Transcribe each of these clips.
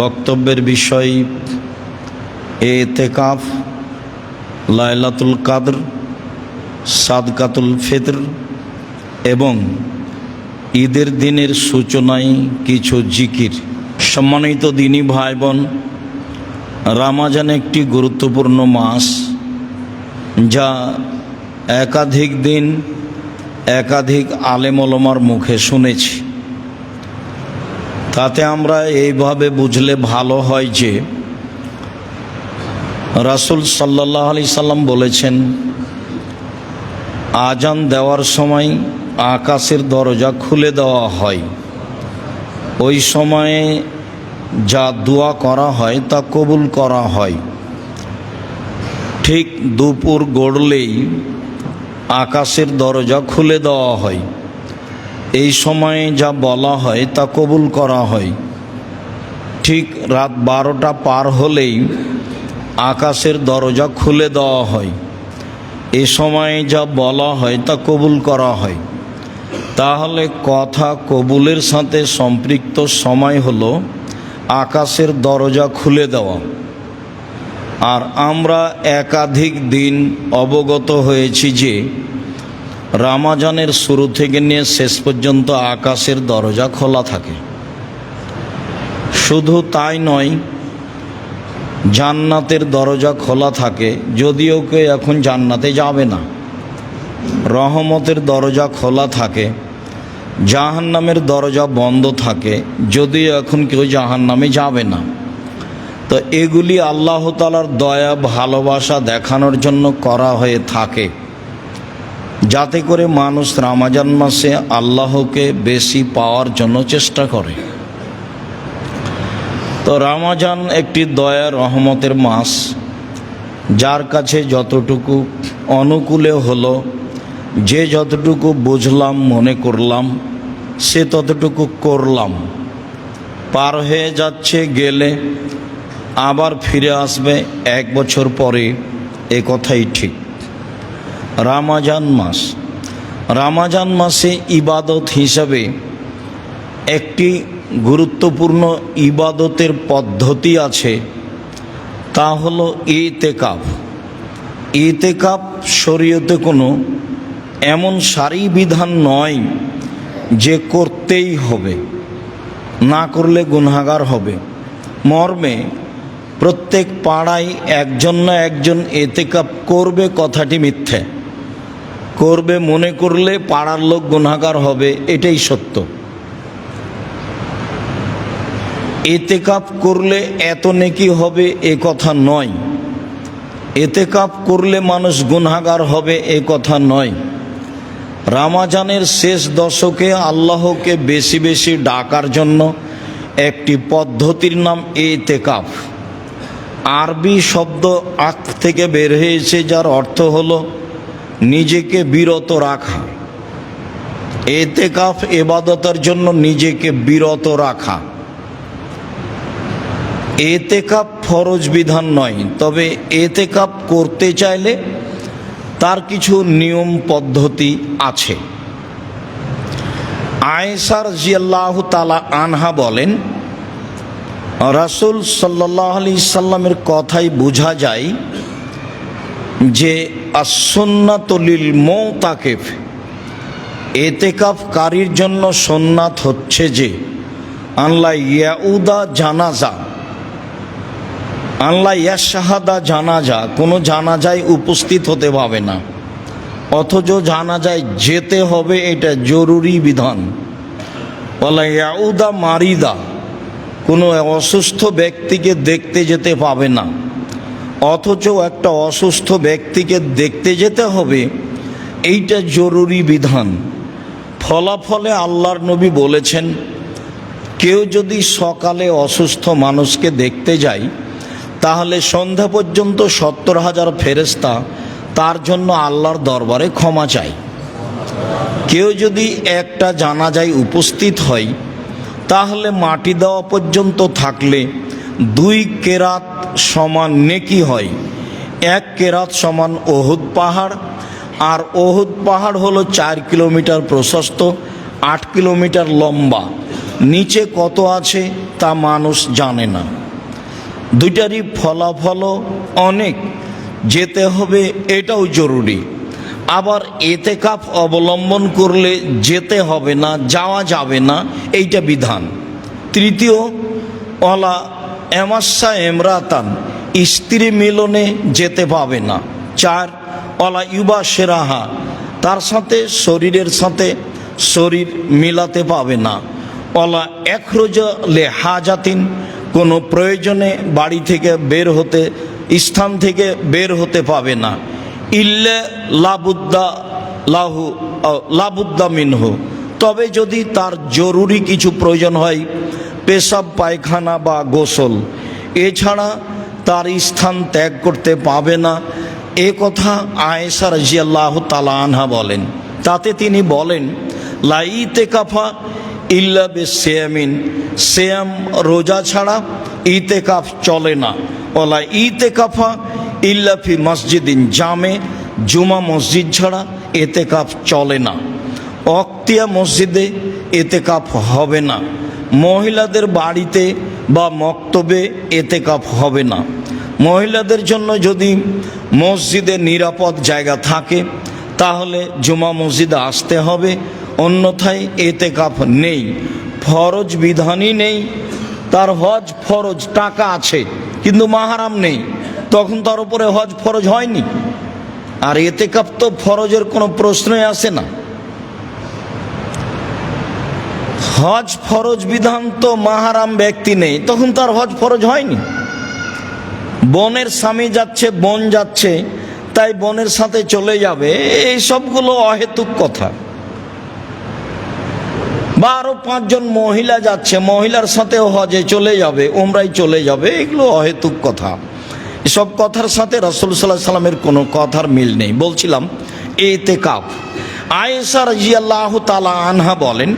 বক্তব্যের বিষয় এতেকাফ, লাইলাতুল কাদর, সাদকাতুল ফিতর এবং ঈদের দিনের সূচনায় কিছু জিকির। সম্মানিত দিনী ভাই বোন, রমজান একটি গুরুত্বপূর্ণ মাস, যা একাধিক দিন একাধিক আলেম ওলামার মুখে শুনেছি। তাতে আমরা এইভাবে বুঝলে ভালো হয় যে রাসূল সাল্লাল্লাহু আলাইহি সাল্লাম বলেছেন, আজান দেওয়ার সময় আকাশের দরজা খুলে দেওয়া হয়। ওই সময়ে যা দোয়া করা হয় তা কবুল করা হয়। ঠিক দুপুর গড়লেই আকাশের দরজা খুলে দেওয়া হয়। এই সময়ে যা বলা হয় তা কবুল করা হয়। ঠিক রাত 12টা পার হলেই আকাশের দরজা খুলে দেওয়া হয়। এ সময়ে যা বলা হয় তা কবুল করা হয়। তাহলে কথা কবুলের সাথে সম্পৃক্ত সময় হলো আকাশের দরজা খুলে দেওয়া। আর আমরা একাধিক দিন অবগত হয়েছি যে রমজানের শুরু থেকে নিয়ে শেষ পর্যন্ত আকাশের দরজা খোলা থাকে। শুধু তাই নয়, জান্নাতের দরজা খোলা থাকে, যদিও কেউ এখন জান্নাতে যাবে না। রহমতের দরজা খোলা থাকে, জাহান্নামের দরজা বন্ধ থাকে, যদিও এখন কেউ জাহান্নামে যাবে না। তো এগুলি আল্লাহ তাআলার দয়া ভালোবাসা দেখানোর জন্য করা হয়ে থাকে, যাতে করে মানুষ রমজান মাসে আল্লাহকে বেশি পাওয়ার জন্য চেষ্টা করে। তো রমজান একটি দয়া রহমতের মাস, যার কাছে যতটুকু অনুকূলে হলো, যে যতটুকু বুঝলাম মনে করলাম সে ততটুকু করলাম। পার হয়ে যাচ্ছে, গেলে আবার ফিরে আসবে 1 বছর পরে, এ কথাই ঠিক। রমজান মাসে ইবাদত হিসাবে একটি গুরুত্বপূর্ণ ইবাদতের পদ্ধতি আছে, তা হলো ইতিকাফ। ইতিকাফ শরীয়তে কোনো এমন সারি বিধান নয় যে করতেই হবে, না করলে গুনাহগার হবে। মর্মে প্রত্যেক পাড়ায় একজন না একজন ইতিকাফ করবে, কথাটি মিথ্যে। করবে মনে করলে পাড়ার লোক গুনাহগার হবে, এটাই সত্য। ইতিকাফ করলে এত নেকি হবে এ কথা নয়, ইতিকাফ করলে মানুষ গুনাহগার হবে এ কথা নয়। রমজানের শেষ দশকে আল্লাহকে বেশি বেশি ডাকার জন্য একটি পদ্ধতির নাম ইতিকাফ। আরবি শব্দ আক থেকে বের হয়েছে, যার অর্থ হলো নিজেকে বিরত রাখা। ইতিকাফ ইবাদতের জন্য নিজেকে বিরত রাখা। ইতিকাফ ফরজ বিধান নয়, তবে ইতিকাফ করতে চাইলে তার কিছু নিয়ম পদ্ধতি আছে। আয়েশা রাদিয়াল্লাহু তাআলা আনহা বলেন, রাসূল সাল্লাল্লাহু আলাইহি সাল্লামের কথাই বোঝা যায় যে as-সুন্নাতু লিল মুতাকিফ, ইতিকাফকারীর জন্য সুন্নাত হচ্ছে যে আল্লাহ ইয়াউদা জানাজা, আল্লাহ ইয়াশহাদা জানাজা, কোনো জানাজায় উপস্থিত হতে পাবে না, অথচ জানাজায় যেতে হবে, এটা জরুরি বিধান। ওয়ালা ইয়াউদা মারিদা, কোনো অসুস্থ ব্যক্তিকে দেখতে যেতে পাবে না, অথচ একটা অসুস্থ ব্যক্তিকে দেখতে যেতে হবে, এইটা জরুরি বিধান। ফলাফলে আল্লাহর নবী বলেছেন, কেউ যদি সকালে অসুস্থ মানুষকে দেখতে যায়, তাহলে সন্ধ্যা পর্যন্ত 70,000 ফেরেশতা তার জন্য আল্লাহর দরবারে ক্ষমা চায়। কেউ যদি একটা জানাজায় উপস্থিত হয়, তাহলে মাটি দেওয়া পর্যন্ত থাকলে 2 কেরাত সমান নেকি হয়। 1 কেরাত সমান ওহুদ পাহাড়, আর ওহুদ পাহাড় হলো 4 কিলোমিটার প্রশস্ত, 8 কিলোমিটার লম্বা। নিচে কত আছে তা মানুষ জানে না। দুইটারই ফলাফল অনেক, যেতে হবে এটাও জরুরি। আবার এতেকাফ অবলম্বন করলে যেতে হবে না, যাওয়া যাবে না, এইটা বিধান। তৃতীয়, ওয়ালা এমাসা এমরাতান, স্ত্রী মিলনে যেতে পাবে না। 4, ওয়ালা ইউবা সেরাহা, তার সাথে শরীরের সাথে শরীর মিলাতে পাবে না। ওয়ালা একরোজা লে হাজাতিন, কোনো প্রয়োজনে বাড়ি থেকে বের হতে, স্থান থেকে বের হতে পাবে না। ইল্লে লাবুদ্দা মিনহু, তবে যদি তার জরুরি কিছু প্রয়োজন হয়, পেশাব পায়খানা বা গোসল, এছাড়া তার স্থান ত্যাগ করতে পাবে না। এ কথা আয়েশা রাদিয়াল্লাহু তাআলা আনহা বলেন। তাতে তিনি বলেন, লা ইতেকাফা ইল্লা বিসিয়ামিন, সিয়াম রোজা ছাড়া ইতেকাফ চলে না। ওয়ালা ইতেকাফা ইল্লা ফি মসজিদিন জামে, জুমা মসজিদ ছাড়া এতেকাফ চলে না। অক্তিয়া মসজিদে এতেকাফ হবে না। মহিলাদের বাড়িতে বা মক্তবে এতেকাফ হবে না। মহিলাদের জন্য যদি মসজিদে নিরাপদ জায়গা থাকে তাহলে জুমা মসজিদে আসতে হবে, অন্যথায় এতেকাফ নেই। ফরজ বিধানই নেই। তার হজ ফরজ, টাকা আছে কিন্তু মাহারাম নেই, তখন তার উপরে হজ ফরজ হয়নি। আর এতেকাফ তো ফরজের কোনো প্রশ্নই আসে না। হজ ফরজ বিধান তো মাহারাম ব্যক্তি নেই, তখন তার হজ ফরজ হয়নি। বোনের স্বামী যাচ্ছে, বোন যাচ্ছে, তাই বোনের সাথে চলে যাবে, এই সবগুলো অহেতুক কথা। বা আরো 5 জন মহিলা যাচ্ছে, মহিলার সাথে হজে চলে যাবে, উমরায় চলে যাবে, এগুলো অহেতুক কথা। এসব কথার সাথে রাসূল সাল্লাল্লাহু আলাইহি সাল্লামের কোনো কথার মিল নেই। বলছিলাম ইতিকাফ। আয়েশা রাদিয়াল্লাহু তাআলা আনহা বলেন,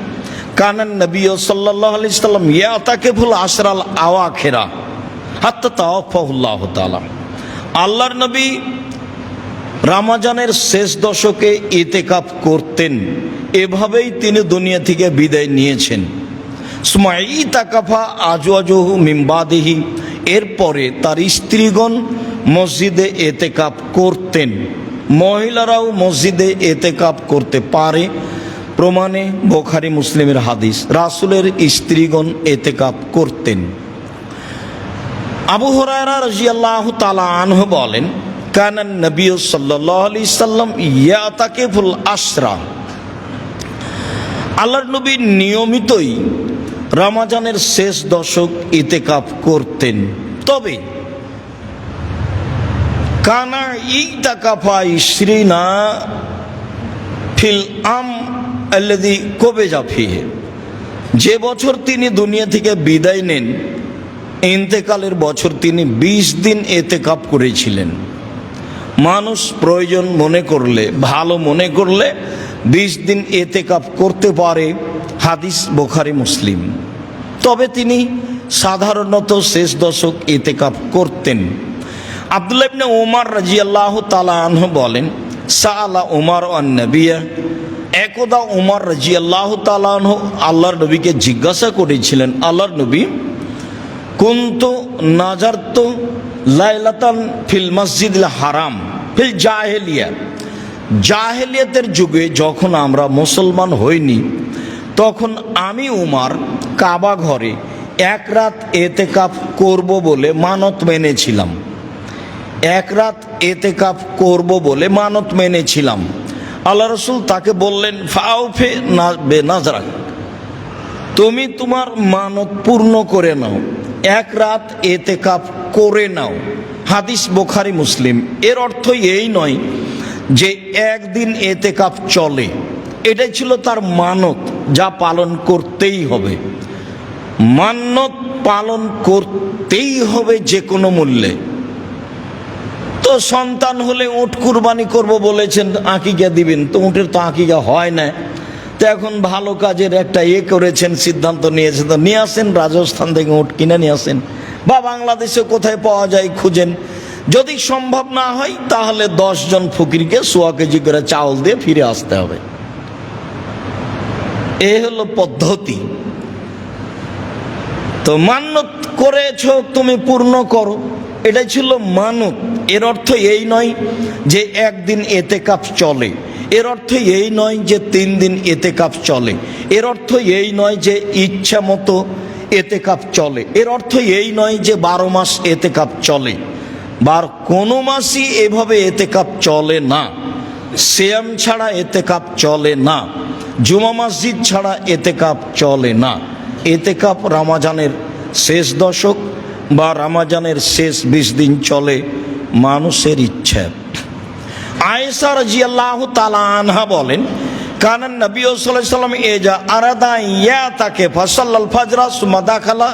কানান নবী সাল্লাল্লাহু আলাইহি সাল্লাম ইয়াতাকিফুল আশরাল আওয়াখিরা হাত্তা তাওয়াফাহুল্লাহু তাআলা। আল্লাহর নবী রমজানের শেষ দশকে ইতিকাফ করতেন, এভাবেই তিনি দুনিয়া থেকে বিদায় নিয়েছেন। সুমাইতাকাফা আজওয়াজুহু মিন বাদিহি, এরপরে তার স্ত্রীগণ মসজিদে এতেকাফ করতেন। মহিলারাও মসজিদে এতেকাফ করতে পারে, প্রমাণে বুখারী মুসলিমের হাদিস। রাসূলের স্ত্রীগণ এতেকাফ করতেন। আবু হুরায়রা রাদিয়াল্লাহু তাআলা আনহু বলেন, কানান নবী সাল্লাল্লাহু আলাইহি সাল্লাম ইয়াতাকিফুল আশরা, আল্লাহর নবী নিয়মিতই রমজানের শেষ দশক ইতিকাফ করতেন। তবে কানা ইতাকাফা ইশরিনা ফিল আম আল্লাযী কুবিজা ফিহি, যে বছর তিনি দুনিয়া থেকে বিদায় নেন, ইন্তেকালের বছর তিনি 20 দিন ইতিকাফ করেছিলেন। মানুষ প্রয়োজন মনে করলে, ভালো মনে করলে 20 দিন ইতিকাফ করতে পারে, হাদিস বুখারী মুসলিম। তবে তিনি সাধারণত শেষ দশক ইতিকাফ করতেন। আব্দুল্লাহ ইবনে ওমর রাদিয়াল্লাহু তাআলা আনহু বলেন, সাআলা ওমর আন নবিয়্য, একদা ওমর রাদিয়াল্লাহু তাআলা আনহু আল্লাহর নবীকে জিজ্ঞাসা করেছিলেন, আল্লাহর নবী, কুনতু নাজারতু লাইলাতান ফিল মসজিদিল হারাম ফিল জাহেলিয়া, জাহেলিয়াতের যুগে যখন আমরা মুসলমান হইনি, তখন আমি উমর কাবা ঘরে 1 রাত এতেকাফ করব বলে মানত মেনেছিলাম। 1 রাত এতেকাফ করব বলে মানত মেনেছিলাম। আল্লাহ রাসূল তাকে বললেন, ফাউফে বেনাজরাক, তুমি তোমার মানত পূর্ণ করে নাও, 1 রাত এতেকাফ করে নাও। হাদিস বুখারী মুসলিম। এর অর্থ এই নয় যে একদিন এতেকাফ চলে, এটাই ছিল তার মানত, যা পালন করতেই হবে। মানত পালন করতেই হবে যে কোনো মূল্যে। তো সন্তান হলে উট কুরবানি করব বলেছেন, আকিকা দিবেন, তো উটের তো আকিকা হয় না। তো এখন ভালো কাজের একটা করেছেন, সিদ্ধান্ত নিয়েছেন, তো নিয়ে আসেন, রাজস্থান থেকে উট কিনে নিয়ে আসেন, বা বাংলাদেশে কোথায় পাওয়া যায় খুঁজেন। যদি সম্ভব না হয় তাহলে 10 জন ফকিরকে 1.25 কেজি করে চাউল দিয়ে ফিরে আসতে হবে। এ হলো পদ্ধতি। তো মান্নত করেছো তুমি পূর্ণ করো, এটাই ছিল মানত। এর অর্থ এই নয় যে একদিন এতেকাফ চলে, এর অর্থ এই নয় যে 3 দিন এতেকাফ চলে, এর অর্থ এই নয় যে ইচ্ছা মতো এতেকাফ চলে, এর অর্থ এই নয় যে 12 মাস এতেকাফ চলে। কোনো মাসই এভাবে এতেকাফ চলে না। সিয়াম ছাড়া এতেকাফ চলে না, জুমা মসজিদ ছাড়া এতেকাফ চলে না। এতেকাফ রমজানের শেষ দশক বা রমজানের শেষ 20 দিন চলে মানুষের ইচ্ছা। আয়েশা রাদিয়াল্লাহু তাআলা আনহা বলেন, কানান নবী সাল্লাল্লাহু আলাইহি ওয়াসাল্লাম এজা আরাদা ইয়াতাকে ফাসাল্লাল ফাজরা সুম্মা দাখালা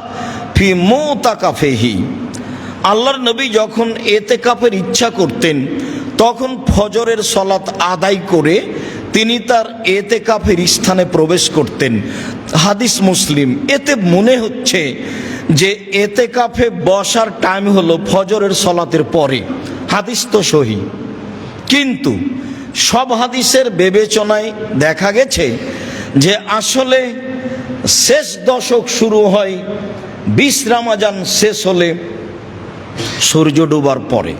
ফি মুতাকাফিহি। আল্লাহর নবী যখন এতেকাফের ইচ্ছা করতেন তখন ফজরের সালাত আদায় করে তিনি তার এতেকাফের স্থানে প্রবেশ করতেন। হাদিস মুসলিম। এতে মনে হচ্ছে যে এতেকাফে বসার টাইম হলো ফজরের সালাতের পরে। হাদিস তো সহি, কিন্তু সব হাদিসের বিবেচনায় দেখা গেছে যে আসলে শেষ দশক শুরু হয় 20 রমজান শেষ হলে সূর্য ডোবার পরে।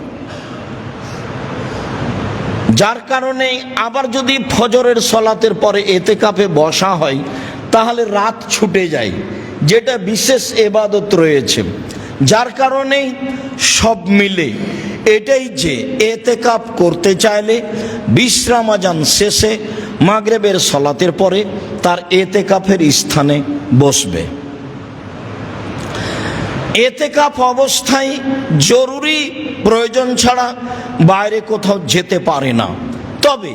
যার কারণে আবার যদি ফজরের সালাতের পরে এতেকাফে বসা হয় তাহলে রাত ছুটে যায়, যেটা বিশেষ ইবাদত রয়েছে। যার কারণে সব মিলে এটাই যে এতেকাফ করতে চাইলে 20 রমজান শেষে মাগরিবের সালাতের পরে তার এতেকাফের স্থানে বসবে। এতেকাফ অবস্থায় জরুরি প্রয়োজন ছাড়া বাইরে কোথাও যেতে পারে না, তবে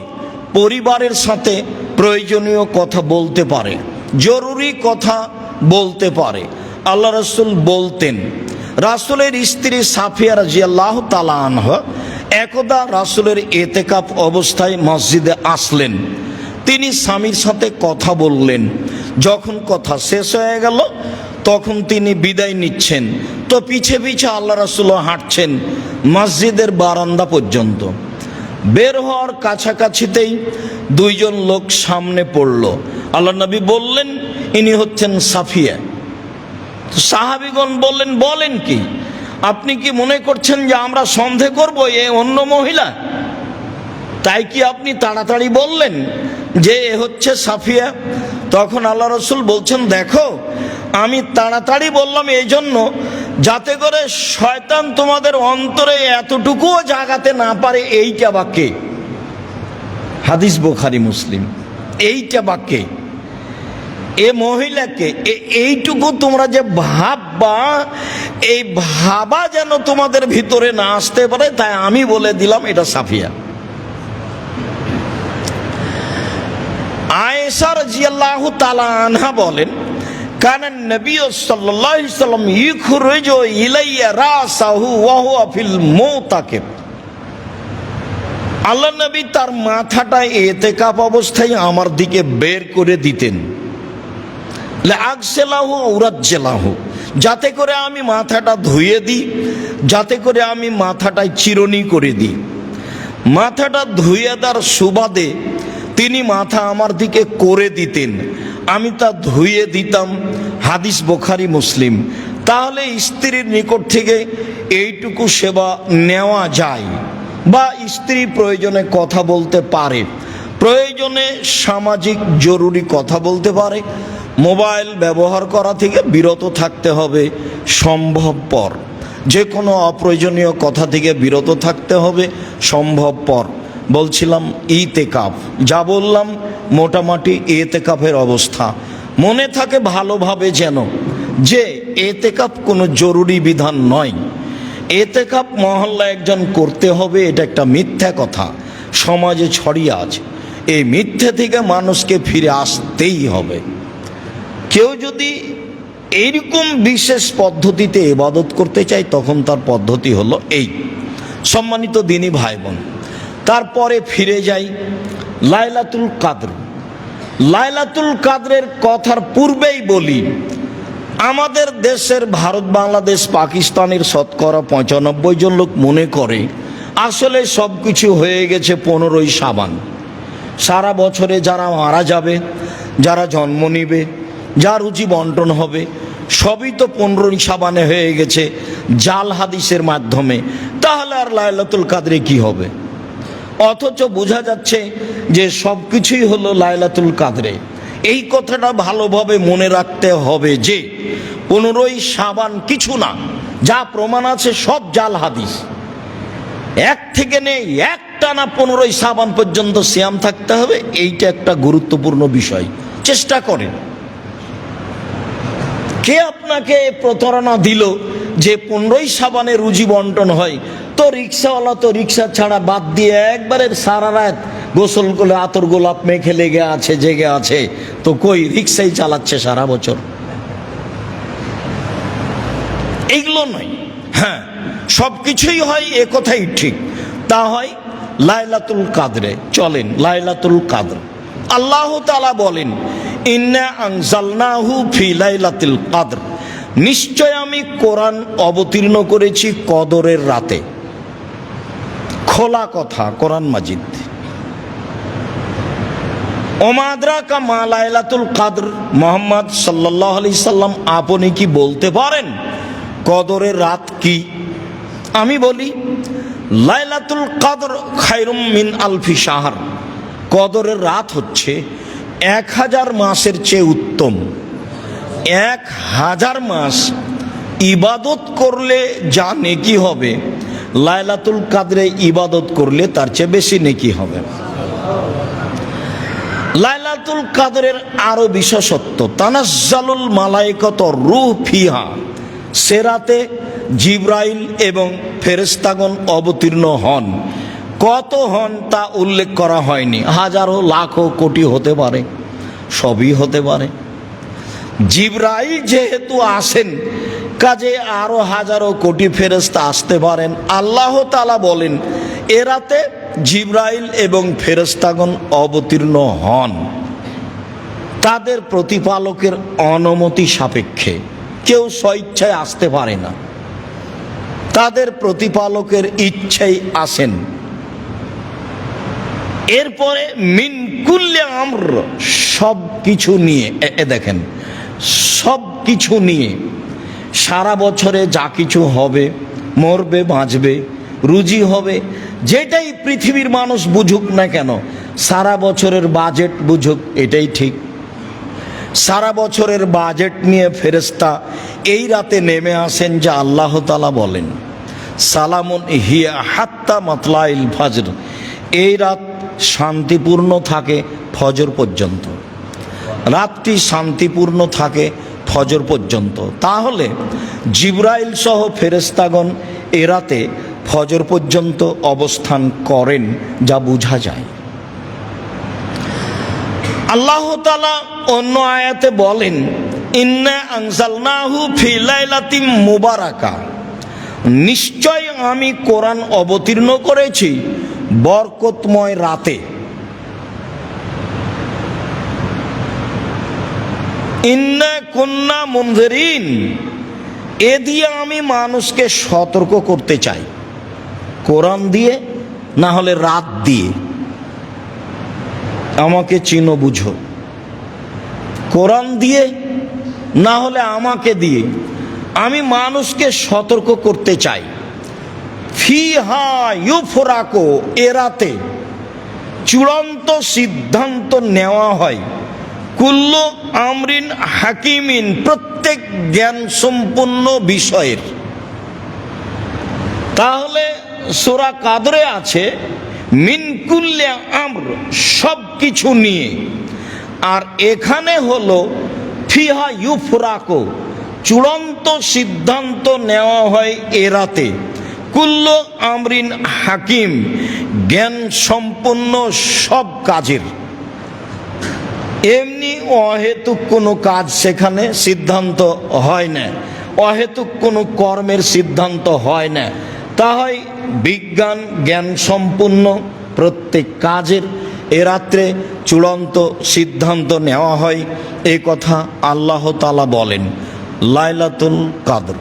পরিবারের সাথে প্রয়োজনীয় কথা বলতে পারে, জরুরি কথা বলতে পারে। আল্লাহ রাসূল বলতেন, রাসূলের স্ত্রী সাফিয়া রাদিয়াল্লাহু তাআলা আনহা একদা রাসূলের এতেকাফ অবস্থায় মসজিদে আসলেন। তিনি স্বামীর সাথে কথা বললেন। যখন কথা শেষ হয়ে গেল তখন তিনি বিদায় নিচ্ছেন, তো পিছে পিছে আল্লাহ রাসূল হাঁটছেন মসজিদের বারান্দা পর্যন্ত। বের হওয়ার কাছাকাছিতেই 2 জন লোক সামনে পড়ল। আল্লাহ নবী বললেন, ইনি হচ্ছেন সাফিয়া। সাহাবীগণ বললেন, বলেন কি? আপনি কি মনে করছেন যে আমরা সন্দেহ করব এ অন্য মহিলা? তাই কি আপনি তাড়াতাড়ি বললেন যে এ হচ্ছে সাফিয়া? তখন আল্লাহ রাসূল বলছেন, দেখো আমি তাড়াতাড়ি বললাম এই জন্য যাতে করে শয়তান তোমাদের অন্তরে এতটুকুও জাগাতে না পারে এইটা বাক্যে। হাদিস বুখারী মুসলিম। এইটা বাক্যে এ মহিলাকে এইটুকু তোমরা যে ভাববা, এই ভাবা যেন তোমাদের ভিতরে না আসতে পারে, তাই আমি বলে দিলাম এটা সাফিয়া। আয়েশা রাদিয়াল্লাহু তাআলা আনহা বলেন, কানান নবী সাল্লাল্লাহু আলাইহি ওয়াসাল্লাম ইখরুজু ইলাইয়া রাসাহু ওয়া হুয়া ফিল মুতাকিব। আল্লাহ নবী তার মাথাটা এতেকাফ অবস্থায় আমার দিকে বের করে দিতেন, লাগসেলাহু উরাজ্জেলাহু, যাতে করে আমি মাথাটা ধুয়ে দিই, যাতে করে আমি মাথাটায় চিরুনি করে দিই। মাথাটা ধুয়ে দেওয়ার সুবাদে তিনি মাথা আমার দিকে করে দিতেন, আমি তা ধুয়ে দিতাম। হাদিস বুখারী মুসলিম। তাহলে স্ত্রীর নিকট থেকে এইটুকু সেবা নেওয়া যায়, বা স্ত্রী প্রয়োজনে কথা বলতে পারে, প্রয়োজনে সামাজিক জরুরি কথা বলতে পারে। মোবাইল ব্যবহার করা থেকে বিরত থাকতে হবে সম্ভবপর, যে কোনো অপ্রয়োজনীয় কথা থেকে বিরত থাকতে হবে সম্ভবপর। বলছিলাম ইতেকাফ, যা বললাম মোটামুটি এতেকাফের অবস্থা। মনে থাকে ভালোভাবে যেন যে এতেকাফ কোনো জরুরি বিধান নয়। এতেকাফ মহল্লা একজন করতে হবে, এটা একটা মিথ্যা কথা সমাজে ছড়িয়ে আছে। এই মিথ্যা থেকে মানুষকে ফিরে আসতেই হবে। কেউ যদি এইরকম বিশেষ পদ্ধতিতে ইবাদত করতে চায় তখন তার পদ্ধতি হলো এই। সম্মানিত দিনী ভাই বোন, তারপরে ফিরে যাই লাইলাতুল কাদর। লাইলাতুল কাদরের কথার পূর্বেই বলি, আমাদের দেশের ভারত, বাংলাদেশ, পাকিস্তানের শতকরা 95 জন লোক মনে করে আসলে সব কিছু হয়ে গেছে 15ই শাবান। সারা বছরে যারা মারা যাবে, যারা জন্ম নিবে, যার রুচি বন্টন হবে, সবই তো 15 শাবানে হয়ে গেছে জাল হাদিসের মাধ্যমে, তাহলে আর লাইলাতুল কাদরে কি হবে? অথচ বোঝা যাচ্ছে যে সব কিছুই হলো লাইলাতুল কাদরে। এই কথাটা ভালোভাবে মনে রাখতে হবে যে 15 শাবান কিছু না, যা প্রমাণ আছে সব জাল হাদিস। এক থেকে নেই একটানা 15 শাবান পর্যন্ত সিয়াম থাকতে হবে, এইটা একটা গুরুত্বপূর্ণ বিষয়। চেষ্টা করেন। কে আপনাকে প্রতারণা দিল যে 15 শাবানে রুজি বন্টন হয়? তো রিক্সাওয়ালা তো রিক্সা ছাড়া বাদ দিয়ে একবারে সারা রাত গোসল করে আতর গোলাপ মেখে লেগে আছে, জেগে আছে, তো কই রিক্সাই চালাচ্ছে সারা বছর। এইগুলো নয়। হ্যাঁ, সব কিছুই হয়, এ কথাই ঠিক। তা হয় লাইলাতুল কাদরে। চলেন লাইলাতুল কাদর। আল্লাহ তাআলা বলেন, ইন্না আনজালনাহু ফি লাইলাতুল কাদর, নিশ্চয় আমি কোরআন অবতীর্ণ করেছি কদরের রাতে। খোলা কথা কোরআন মাজিদ। ওমা আদরাকা মা লাইলাতুল কাদর, মুহাম্মদ সাল্লাল্লাহু আলাইহি সাল্লাম আপনি কি বলতে পারেন কদরের রাত কি? আমি বলি, লাইলাতুল কাদর খায়রুম মিন আলফি শাহর, কদরের রাত হচ্ছে 1000 মাসের চেয়ে উত্তম। 1000 মাস ইবাদত করলে যা নেকি হবে, লাইলাতুল কাদরে ইবাদত করলে তার চেয়ে বেশি নেকি হবে। লাইলাতুল কাদরের আরো বিশেষত্ব, তানাজ্জালুল মালায়েকাতু রূহ ফিহা, সে রাতে জিবরাইল এবং ফেরেশতাগণ অবতীর্ণ হন। কত হন তা উল্লেখ করা হয়নি, হাজারো লাখো কোটি হতে পারে, সবই হতে পারে। জিবরাইল যেহেতু আসেন, কাজে আরো হাজারো কোটি ফেরেশতা আসতে পারেন। আল্লাহ তাআলা বলেন, এ রাতে জিবরাইল এবং ফেরেশতাগণ অবতীর্ণ হন তাদের প্রতিপালকের অনুমতি সাপেক্ষে। কেউ স্বেচ্ছায় আসতে পারে না, তাদের প্রতিপালকের ইচ্ছাই আসেন। এরপরে মিন কুল্লি আমর, সব কিছু নিয়ে, দেখেন সব কিছু নিয়ে, সারা বছরে যা কিছু হবে, মরবে বাঁচবে, রুজি হবে, যেটাই পৃথিবীর মানুষ বুঝুক না কেন, সারা বছরের বাজেট বুঝুক, এটাই ঠিক। সারা বছরের বাজেট নিয়ে ফেরেশতা এই রাতে নেমে আসেন, যা আল্লাহ তাআলা বলেন, সালামুন হিয়া হাত্তা মাতলাইল ফজর, এই রাত শান্তিপূর্ণ থাকে ফজর পর্যন্ত। রাতটি শান্তিপূর্ণ থাকে ফজর পর্যন্ত। তাহলে জিবরাইল সহ ফেরেশতাগণ এ রাতে ফজর পর্যন্ত অবস্থান করেন, যা বোঝা যায়। আল্লাহ তাআলা অন্য আয়াতে বলেন, ইন্না আনজালনাহু ফি লাইলাতিম মুবারাকা, নিশ্চয় আমি কোরআন অবতীর্ণ করেছি বরকতময় রাতে। ইন্না কুন্না মুনজিরিন, এ দিয়ে আমি মানুষকে সতর্ক করতে চাই, কোরআন দিয়ে না হলে রাত দিয়ে। আমাকে চিনো বুঝো, কোরআন দিয়ে না হলে আমাকে দিয়ে আমি মানুষকে সতর্ক করতে চাই। ফিহা ইউফরাকু, এ রাতে চূড়ান্ত সিদ্ধান্ত নেওয়া হয়, কুল্লু আমরিন হাকিমিন, প্রত্যেক জ্ঞান সম্পন্ন বিষয়ের। তাহলে সূরা কাদরে আছে মিন কুল্লি আমর, সব কিছু নিয়ে। আর এখানে হলো ফিহা ইউফরাকু, চূড়ান্ত সিদ্ধান্ত নেওয়া হয় এ রাতে, কুল্লু আমরিন হাকিম, জ্ঞান সম্পন্ন সব কাজের। এমনি অহেতুক কোনো কাজ সেখানে সিদ্ধান্ত হয় না, অহেতুক কোনো কর্মের সিদ্ধান্ত হয় না। তা হয় বিজ্ঞান জ্ঞান সম্পূর্ণ প্রত্যেক কাজের এ রাত্রে চূড়ান্ত সিদ্ধান্ত নেওয়া হয়, এ কথা আল্লাহ তাআলা বলেন। লাইলাতুল কাদর।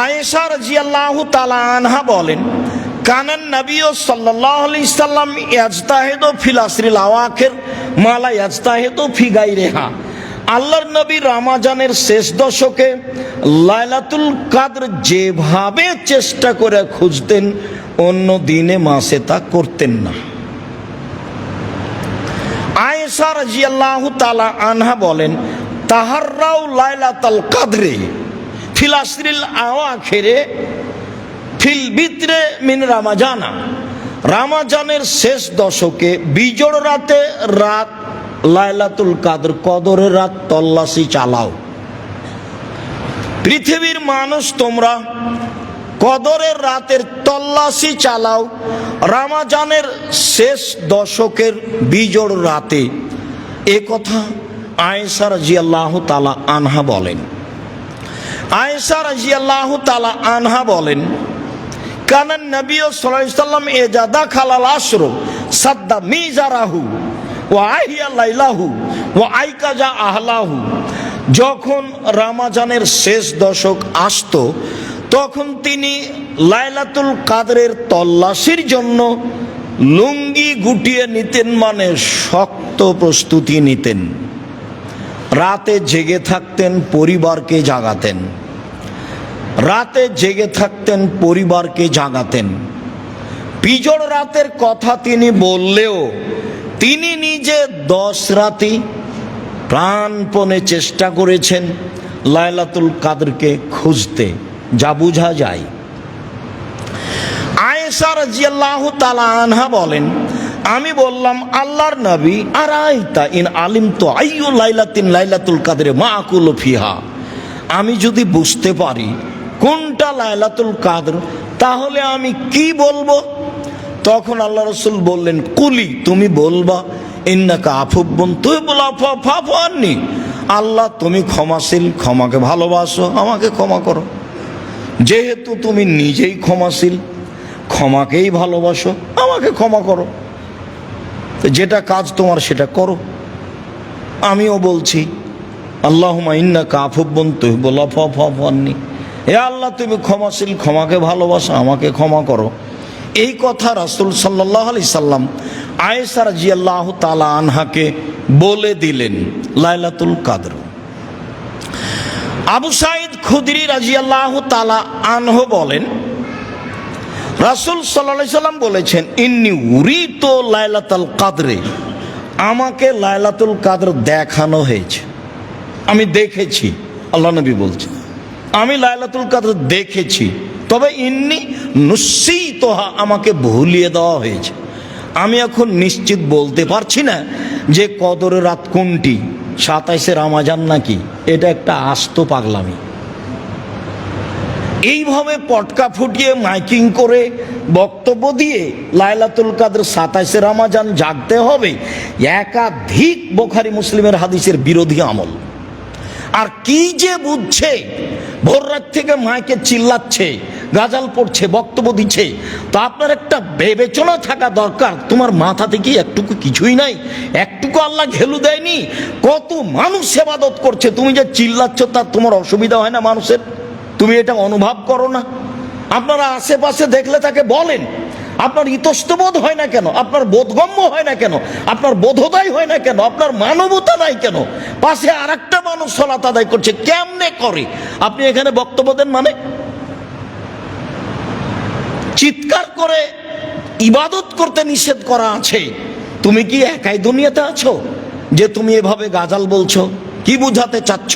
আয়েশা রাদিয়াল্লাহু তাআলা আনহা বলেন, কানান নবী সাল্লাল্লাহু আলাইহি সাল্লাম ইয়াজতাহিদু ফিল আসরিল আওয়াখির মালা ইয়াজতাহিদু ফি গায়রিহা। আল্লাহর নবী রমজানের শেষ দশকে লাইলাতুল কদর যেভাবে চেষ্টা করে খুঁজতেন অন্য দিনে মাসে তা করতেন না। আয়েশা রাদিয়াল্লাহু তাআলা আনহা বলেন, তাহাররাউ লাইলাতুল কদরে ফিল আশরিল আওয়াখিরে ফিল বিত্রে মিন রমজানা। রমজানের শেষ দশকে বিজোড় রাতে রাত লাইলাতুল কদর কদরের রাত তল্লাশি চালাও। পৃথিবীর মানুষ তোমরা কদরের রাতের তল্লাশি চালাও রমজানের শেষ দশকের বিজোড় রাতে। এ কথা আয়েশা রাদিয়াল্লাহু তাআলা আনহা বলেন। আয়েশা রাদিয়াল্লাহু তাআলা আনহা বলেন, কানান নবী সাল্লাল্লাহু আলাইহি সাল্লাম ইজা দাখালাল আশর সাদ্দা মিজারাহু ওয়া আহিয়া লাইলাহু ওয়া আইকাজা আহলাহু। যখন রমজানের শেষ দশক আসতো তখন তিনি লাইলাতুল কদরের তল্লাশির জন্য লুঙ্গি গুটিয়ে নিতেন, মানে শক্ত প্রস্তুতি নিতেন। রাতে জেগে থাকতেন, পরিবারকে জাগাতেন। রাতে জেগে থাকতেন, পরিবারকে জাগাতেন। বিজোড় রাতের কথা তিনি বললেও তিনি নিজে 10 রাতি প্রাণপণে চেষ্টা করেছেন লাইলাতুল কদরকে খুঁজতে, যা বোঝা যায়। আয়েশা রাদিয়াল্লাহু তাআলা আনহা বলেন, আমি বললাম, আল্লাহর নবী, আরাইতা ইন আলিমতু আইয়ু লাইলাতিন লাইলাতুল কদরে মাআকুলু ফিহা। আমি যদি বুঝতে পারি কোনটা লাইলাতুল কদর তাহলে আমি কি বলবো? তখন আল্লাহ রাসূল বললেন, কুলি, তুমি বলবা, ইন্নাকা আফুবুন তুহিব্বুল আফওয়া ফাফু আন্নি। আল্লাহ তুমি ক্ষমাশীল, ক্ষমাকে ভালোবাসো, আমাকে ক্ষমা করো। যেহেতু তুমি নিজেই ক্ষমাশীল, ক্ষমাকেই ভালোবাসো, আমাকে ক্ষমা করো। যেটা কাজ তোমার সেটা করো। আমিও বলছি, আল্লাহুম্মা ইন্নাকা আফুবুন তুহিব্বুল আফওয়া ফাফু আন্নি। হে আল্লাহ, তুমি ক্ষমাশীল, ক্ষমাকে ভালোবাসো, আমাকে ক্ষমা করো। এই কথা রাসূল সাল্লাল্লাহু আলাইহি সাল্লাম আয়েশা রাদিয়াল্লাহু তাআলা আনহাকে বলে দিলেন লাইলাতুল কদর। আবু সাঈদ খুদরি রাদিয়াল্লাহু তাআলা আনহু বলেন, রাসূল সাল্লাল্লাহু আলাইহি সাল্লাম বলেছেন, ইন্নী উরিতু লাইলাতুল কদরে, আমাকে লাইলাতুল কদর দেখানো হয়েছে, আমি দেখেছি। আল্লাহ নবী বলছেন, আমি লাইলাতুল কদর দেখেছি, তবে ইন্নী নুসিতুহা, আমাকে ভুলিয়ে দেওয়া হয়েছে। আমি এখন নিশ্চিত বলতে পারছি না যে কদরের রাত কোনটি, 27 রমজান নাকি। এটা একটা আস্ত পাগলামি। এইভাবে পটকা ফুটিয়ে মাইকিং করে বক্তব্য দিয়ে লাইলাতুল কদর 27 রমজান জাগতে হবে, একাধিক বুখারী মুসলিমের হাদিসের বিরোধী আমল। আর কি যে বুঝছে, ভোর রাত থেকে মাইকে চিল্লাচ্ছে, গাজাল পড়ছে, বক্তব্য দিচ্ছে। তো আপনার একটা বিবেচনা থাকা দরকার, তোমার মাথাতে কি একটুকু কিছুই নাই? একটুকু আল্লাহ ঘেলু দেয়নি? কত মানুষ ইবাদত করছে, তুমি যে চিল্লাচ্ছ তার তোমার অসুবিধা হয় না মানুষের? তুমি এটা অনুভব করো না? আপনারা আশেপাশে দেখলে তাকে বলেন, আপনার ইতস্তবোধ হয় না কেন? আপনার বোধগম্য হয় না কেন? আপনার বোধোদয় হয় না কেন? আপনার মানবতা নাই কেন? পাশে আর একটা মানুষ সালাত আদায় করছে, কেমনে করে? আপনি এখানে বক্তব্য দেন মানে? চিৎকার করে ইবাদত করতে নিষেধ করা আছে, তুমি কি একাই দুনিয়াতে আছো যে তুমি এভাবে গাজাল বলছো? কি বুঝাতে চাচ্ছ?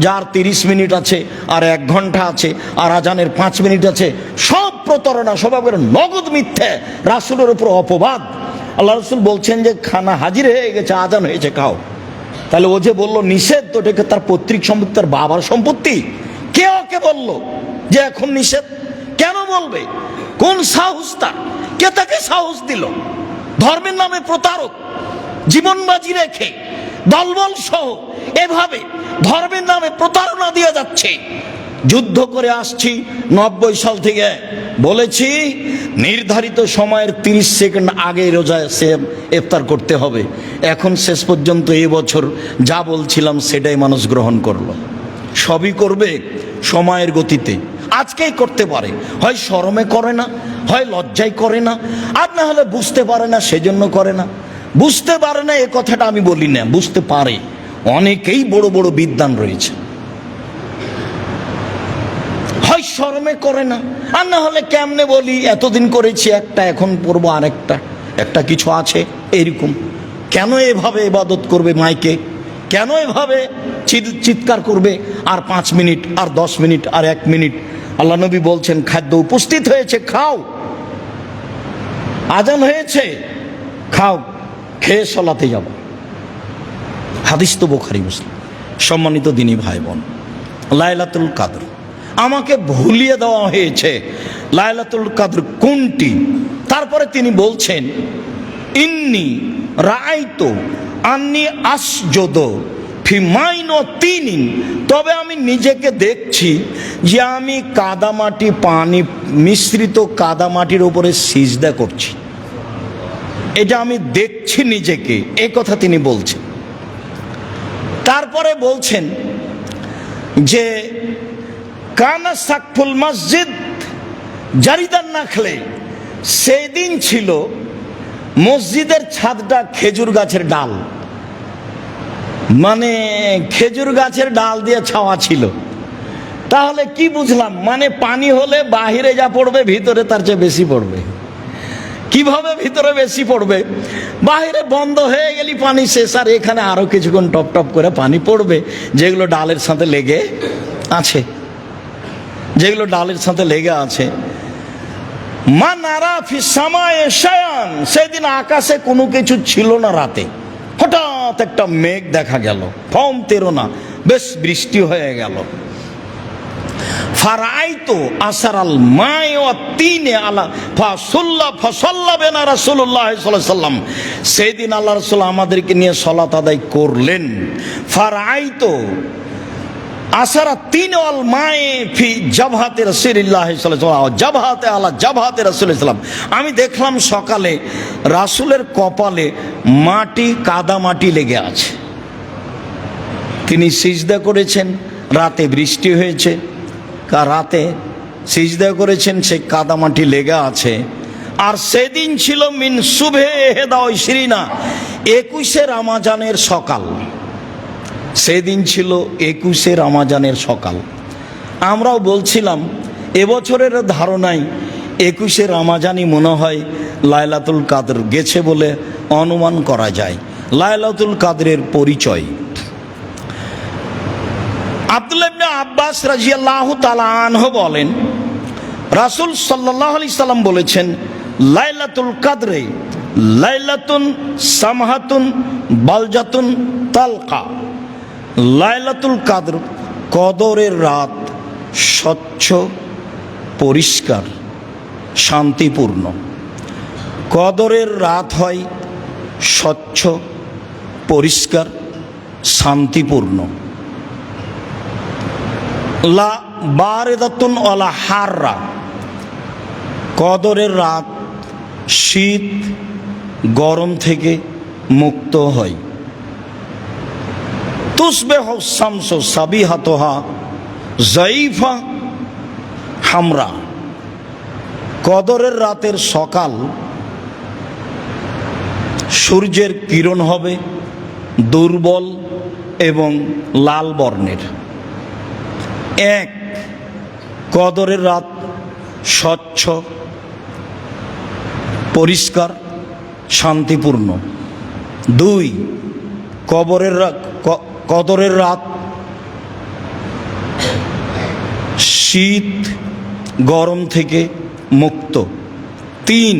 যার 30 মিনিট আছে, আর 1 ঘন্টা আছে, আর আজানের 5 মিনিট আছে, সব প্রতারণা, সব নগদ মিথ্যে, রাসূলের উপর অপবাদ। আল্লাহ রাসূল বলছেন যে খানা হাজির হয়ে গেছে, আজান হয়েছে, খাও। তাহলে ও যে বললো নিষেধ, তো এটাকে তার পৈতৃক সম্পত্তি, তার বাবার সম্পত্তি। কে ওকে বললো যে এখন নিষেধ? কেন বলবে? কোন সাহস তার? কে তাকে সাহস দিল? ধর্মের নামে প্রতারক, জীবন বাজি রেখে দলবল সহ এভাবে ধর্মের নামে প্রতারণা দিয়ে যাচ্ছে। যুদ্ধ করে আসছি 90 সাল থেকে, বলেছি নির্ধারিত সময়ের 30 সেকেন্ড আগে রোজা ইফতার করতে হবে। এখন শেষ পর্যন্ত এবছর যা বলছিলাম সেটাই মানুষ গ্রহণ করলো। সবই করবে সময়ের গতিতে। আজকেই করতে পারে, হয় শরমে করে না, হয় লজ্জায় করে না, আর না হলে বুঝতে পারে না সেজন্য করে না। বুঝতে পারে না এ কথাটা আমি বলি না, বুঝতে পারে। অনেকেই বড় বড় বিদ্বান রয়েছে, হয় শরমে করে না, আর না হলে কেমনে বলি, এতদিন করেছি একটা, এখন পড়বো আরেকটা, একটা কিছু আছে এরকম। কেন এভাবে ইবাদত করবে মাইকে? কেন এভাবে চিৎকার করবে? আর 5 মিনিট, আর 10 মিনিট, আর 1 মিনিট। আল্লাহ নবী বলছেন খাদ্য উপস্থিত হয়েছে, খাও। আজান হয়েছে, খাও, খেয়ে সলাতে যাব। হাদিস তো বুখারী মুসলিম। সম্মানিত দিনী ভাই বোন, লাইলাতুল কাদর আমাকে ভুলিয়ে দেওয়া হয়েছে লাইলাতুল কাদর কোনটি। তারপরে তিনি বলছেন ইন্নি রাআইতু আন্নি আসজুদু ফি মাইনো তিনিন, তবে আমি নিজেকে দেখছি যে আমি কাদামাটি, পানি মিশ্রিত কাদামাটির উপরে সিজদা করছি। এটা আমি দেখছি নিজেকে, এই কথা তিনি বলছেন। তারপরে বলছেন যে কানা সাকফুল মসজিদ জারিদান নাখলে, সেই দিন ছিল মসজিদের ছাদটা খেজুর গাছের ডাল, মানে খেজুর গাছের ডাল দিয়ে ছাওয়া ছিল। তাহলে কি বুঝলাম? মানে পানি হলে বাহিরে যা পড়বে ভিতরে তার চেয়ে বেশি পড়বে। কিভাবে ভিতরে বেশি পড়বে? বাহিরে বন্ধ হয়ে গেলি পানি শেষ, আর এখানে আরো কিছুক্ষণ টপ টপ করে পানি পড়বে, যেগুলো ডালের সাথে লেগে আছে, যেগুলো ডালের সাথে লেগে আছে। মা নারা ফি সামায়ে শায়ান, সেদিন আকাশে কোনো কিছু ছিল না। রাতে হঠাৎ একটা মেঘ দেখা গেল, ফম তেরো না, বেশ বৃষ্টি হয়ে গেল। ফারাইতু আসারাল মাই ওয়া তিনে আলা ফাসাল্লা বিনা রাসূলুল্লাহ সাল্লাল্লাহু আলাইহি সাল্লাম, সেদিন আল্লাহ রাসূল আমাদেরকে নিয়ে সালাত আদায় করলেন। ফারাইতু আসারা তিন আল মাই ফি জাবহাতে রাসূলুল্লাহ সাল্লাল্লাহু আলাইহি ওয়াসাল্লাম, জাবহাতে আলা জাবহাতে রাসূলুল্লাহ সাল্লাম, আমি দেখলাম সকালে রাসূলের কপালে মাটি, কাদা মাটি লেগে আছে। তিনি সিজদা করেছেন, রাতে বৃষ্টি হয়েছে, রাতে সিজদা করেছেন, সেই কাদামাটি লেগে আছে। আর সেদিন ছিল মিন সুবহে এহেদা ইশরিনা, 21শে রমজানের সকাল। সেদিন ছিল 21শে রমজানের সকাল। আমরাও বলছিলাম এবছরের ধারণায় 21শে রমজানই মনে হয় লাইলাতুল কাদর গেছে বলে অনুমান করা যায়। লাইলাতুল কাদরের পরিচয় আব্দুল্লাহ ইবনে আব্বাস রাদিয়াল্লাহু তাআলা আনহু বলেন, রাসূল সাল্লাল্লাহু আলাইহি সাল্লাম বলেছেন, লাইলাতুল কাদরে লাইলাতুন সামহাতুন বালজাতুন তালকা, লাইলাতুল কাদর কদরের রাত, স্বচ্ছ, পরিষ্কার, শান্তিপূর্ণ। কদরের রাত হয় স্বচ্ছ, পরিষ্কার, শান্তিপূর্ণ। লা বারিদাতুন ওয়ালা হাররা, কদরের রাত শীত গরম থেকে মুক্ত হয়। তুসবিহু শামসু সাবিহাতুহা যায়ফা হামরা, কদরের রাতের সকাল সূর্যের কিরণ হবে দুর্বল এবং লাল বর্ণের। এক, কদরের রাত স্বচ্ছ, পরিষ্কার, শান্তিপূর্ণ। দুই, কদরের রাত শীত গরম থেকে মুক্ত। তিন,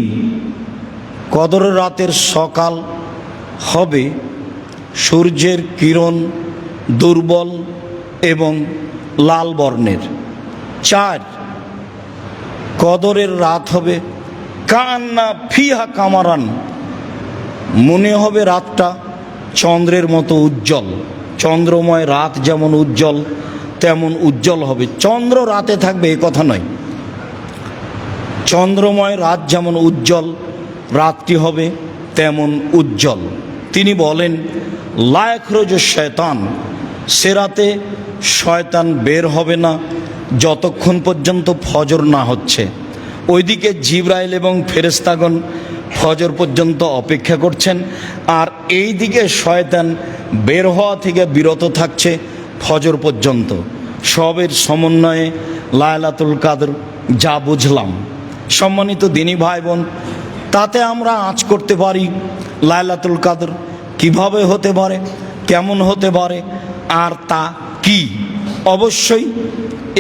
কদরের রাতের সকাল হবে সূর্যের কিরণ দুর্বল এবং লাল বর্ণের। চার, কদরের রাত হবে কান্না ফিহা কামারান, মনে হবে রাতটা চন্দ্রের মতো উজ্জ্বল। চন্দ্রময় রাত যেমন উজ্জ্বল তেমন উজ্জ্বল হবে। চন্দ্র রাতে থাকবে এ কথা নয়, চন্দ্রময় রাত যেমন উজ্জ্বল রাতটি হবে তেমন উজ্জ্বল। তিনি বলেন, লা ইয়াখরুজু শয়তান, সে রাতে শয়তান বের হবে না যতক্ষণ পর্যন্ত ফজর না হচ্ছে। ওইদিকে জিবরাইল এবং ফেরেশতাগণ ফজর পর্যন্ত অপেক্ষা করছেন, আর এই দিকে শয়তান বের হওয়া থেকে বিরত থাকছে ফজর পর্যন্ত। সবের সমন্বয়ে লায়লাতুল কাদর যা বুঝলাম। সম্মানিত দিনী ভাই বোন, তাতে আমরা আঁচ করতে পারি লায়লাতুল কাদর কিভাবে হতে পারে, কেমন হতে পারে, আর তা কি। অবশ্যই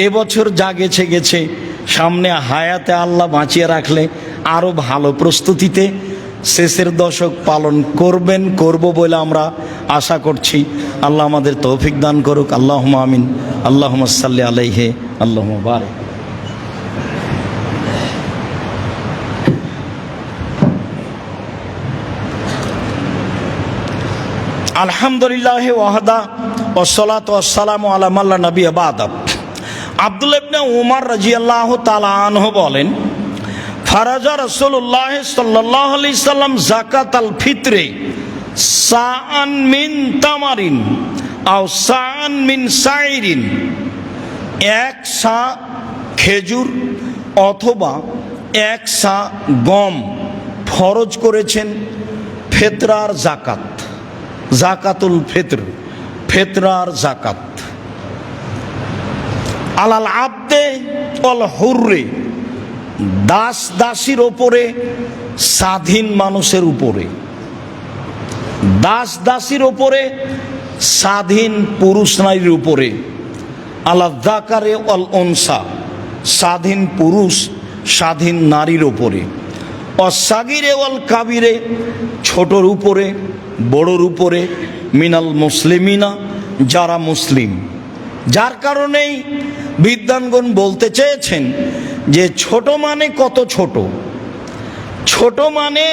এবছর যা গেছে গেছে, সামনে হায়াতে আল্লাহ বাঁচিয়ে রাখলে আরও ভালো প্রস্তুতিতে শেষের দশক পালন করব বলে আমরা আশা করছি। আল্লাহ আমাদের তৌফিক দান করুক। আল্লাহুম্মা আমিন। আল্লাহুম্মা সাল্লি আলাইহি আল্লাহুম্মা বারিক। আলহামদুলিল্লাহ ওয়াহদা ওয়াসসালাতু ওয়াসসালামু আলা মান লা নাবিয়্যা বা'দা। আব্দুল্লাহ ইবনে উমর রাদিয়াল্লাহু তাআলা আনহু বলেন, ফারাজা রাসূলুল্লাহ সাল্লাল্লাহু আলাইহি সাল্লাম যাকাতাল ফিত্রে সাআন মিন তামারিন আও সাআন মিন সাইরিন, এক সা খেজুর অথবা এক সা গম ফরজ করেছেন ফিতরার যাকাত, যাকাতুল ফিতর, ফিতরার যাকাত। আলাল আবদে ওয়াল হুররে, দাস দাসীর ওপরে, স্বাধীন মানুষের উপরে, দাস দাসীর ওপরে, স্বাধীন পুরুষ নারীর উপরে। আলা যাকারে ওয়াল উনসা, স্বাধীন পুরুষ স্বাধীন নারীর উপরে। অসাগিরে ওয়াল কাবিরে, ছোটর উপরে বড়র উপরে। মিনাল মুসলিমিনা, যারা মুসলিম। যার কারণেই বিদ্বানগণ বলতে চেয়েছেন যে ছোট মানে কত ছোট? ছোট মানে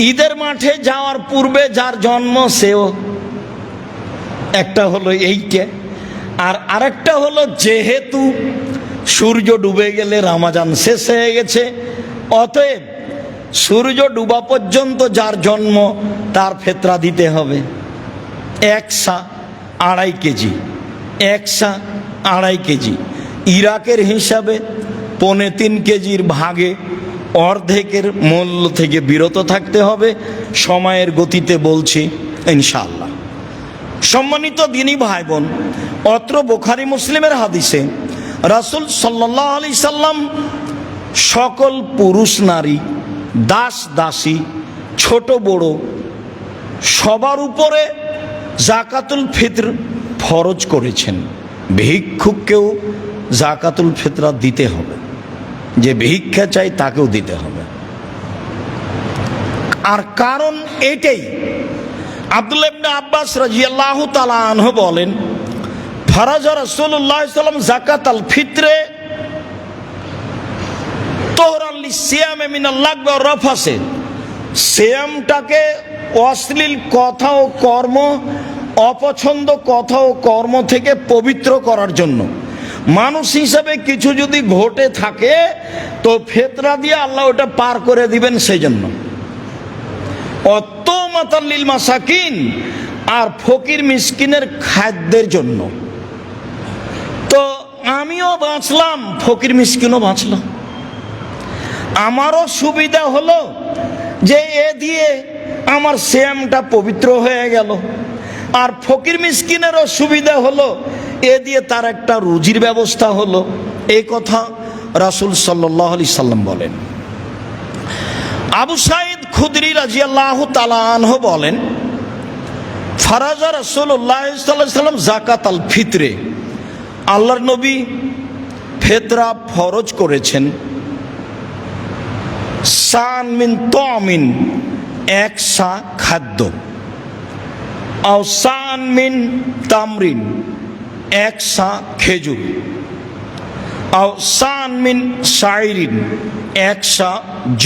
ঈদের মাঠে যাওয়ার পূর্বে যার জন্ম সেও একটা হলো এইটা, আর আরেকটা হলো যেহেতু সূর্য ডুবে গেলে রমজান শেষ হয়ে গেছে, অতএব সূর্য ডুবা পর্যন্ত যার জন্ম তার ফিতরা দিতে হবে। এক সা 2.5 কেজি, এক সা 2.5 কেজি। ইরাকের হিসাবে 3.25 কেজির ভাগে অর্ধেকের মূল্য থেকে বিরত থাকতে হবে। সময়ের গতিতে বলছি ইনশাআল্লাহ। সম্মানিত দিনী ভাই বোন, অত্র বুখারী মুসলিমের হাদিসে রাসূল সাল্লাল্লাহু আলাইহি সাল্লাম সকল পুরুষ নারী, দাস দাসী, ছোট বড় সবার উপরে যাকাতুল ফিতর ফরজ করেছেন। ভিক্ষুককেও যাকাতুল ফিতরা দিতে হবে, যে ভিক্ষা চাই তাকেও দিতে হবে। আর কারণ এটাই, আব্দুল্লাহ ইবনে আব্বাস রাদিয়াল্লাহু তাআলা আনহু বলেন, ফারাজা রাসূলুল্লাহ সাল্লাল্লাহু আলাইহি ওয়াসাল্লাম যাকাতাল ফিতরে তোহরান লিসিয়ামে মিনাল লাগব ওয়া রাফাসে, সিয়ামটাকে অশ্লীল কথা ও কর্ম, অপছন্দ কথা ও কর্ম থেকে পবিত্র করার জন্য। মানুষ হিসাবে কিছু যদি ঘটে থাকে তো ফিতরা দিয়ে আল্লাহ ওটা পার করে দিবেন, সেই জন্য। অত্তমাতাল লিল মাসাকিন, আর ফকির মিসকিনের খাদ্যের জন্য। তো আমিও বাঁচলাম, ফকির মিসকিনও বাঁচলাম। আমারও সুবিধা হলো যে এ দিয়ে আমার সিয়ামটা পবিত্র হয়ে গেল, আর ফকির মিসকিনেরও সুবিধা হলো, এ দিয়ে তার একটা রুজির ব্যবস্থা হলো। এই কথা রাসূল সাল্লাল্লাহু আলাইহি সাল্লাম বলেন। আবু সাঈদ খুদরি রাদিয়াল্লাহু তাআলা আনহু বলেন, ফারাজা রাসূলুল্লাহ সাল্লাল্লাহু আলাইহি সাল্লাম যাকাতাল ফিতরে, আল্লাহর নবী ফিতরা ফরজ করেছেন সান মিন তামিন, এক সা খাদ্য, আও সান মিন তামরিন, এক সা খেজুর, আও সান মিন শাইরিন, এক সা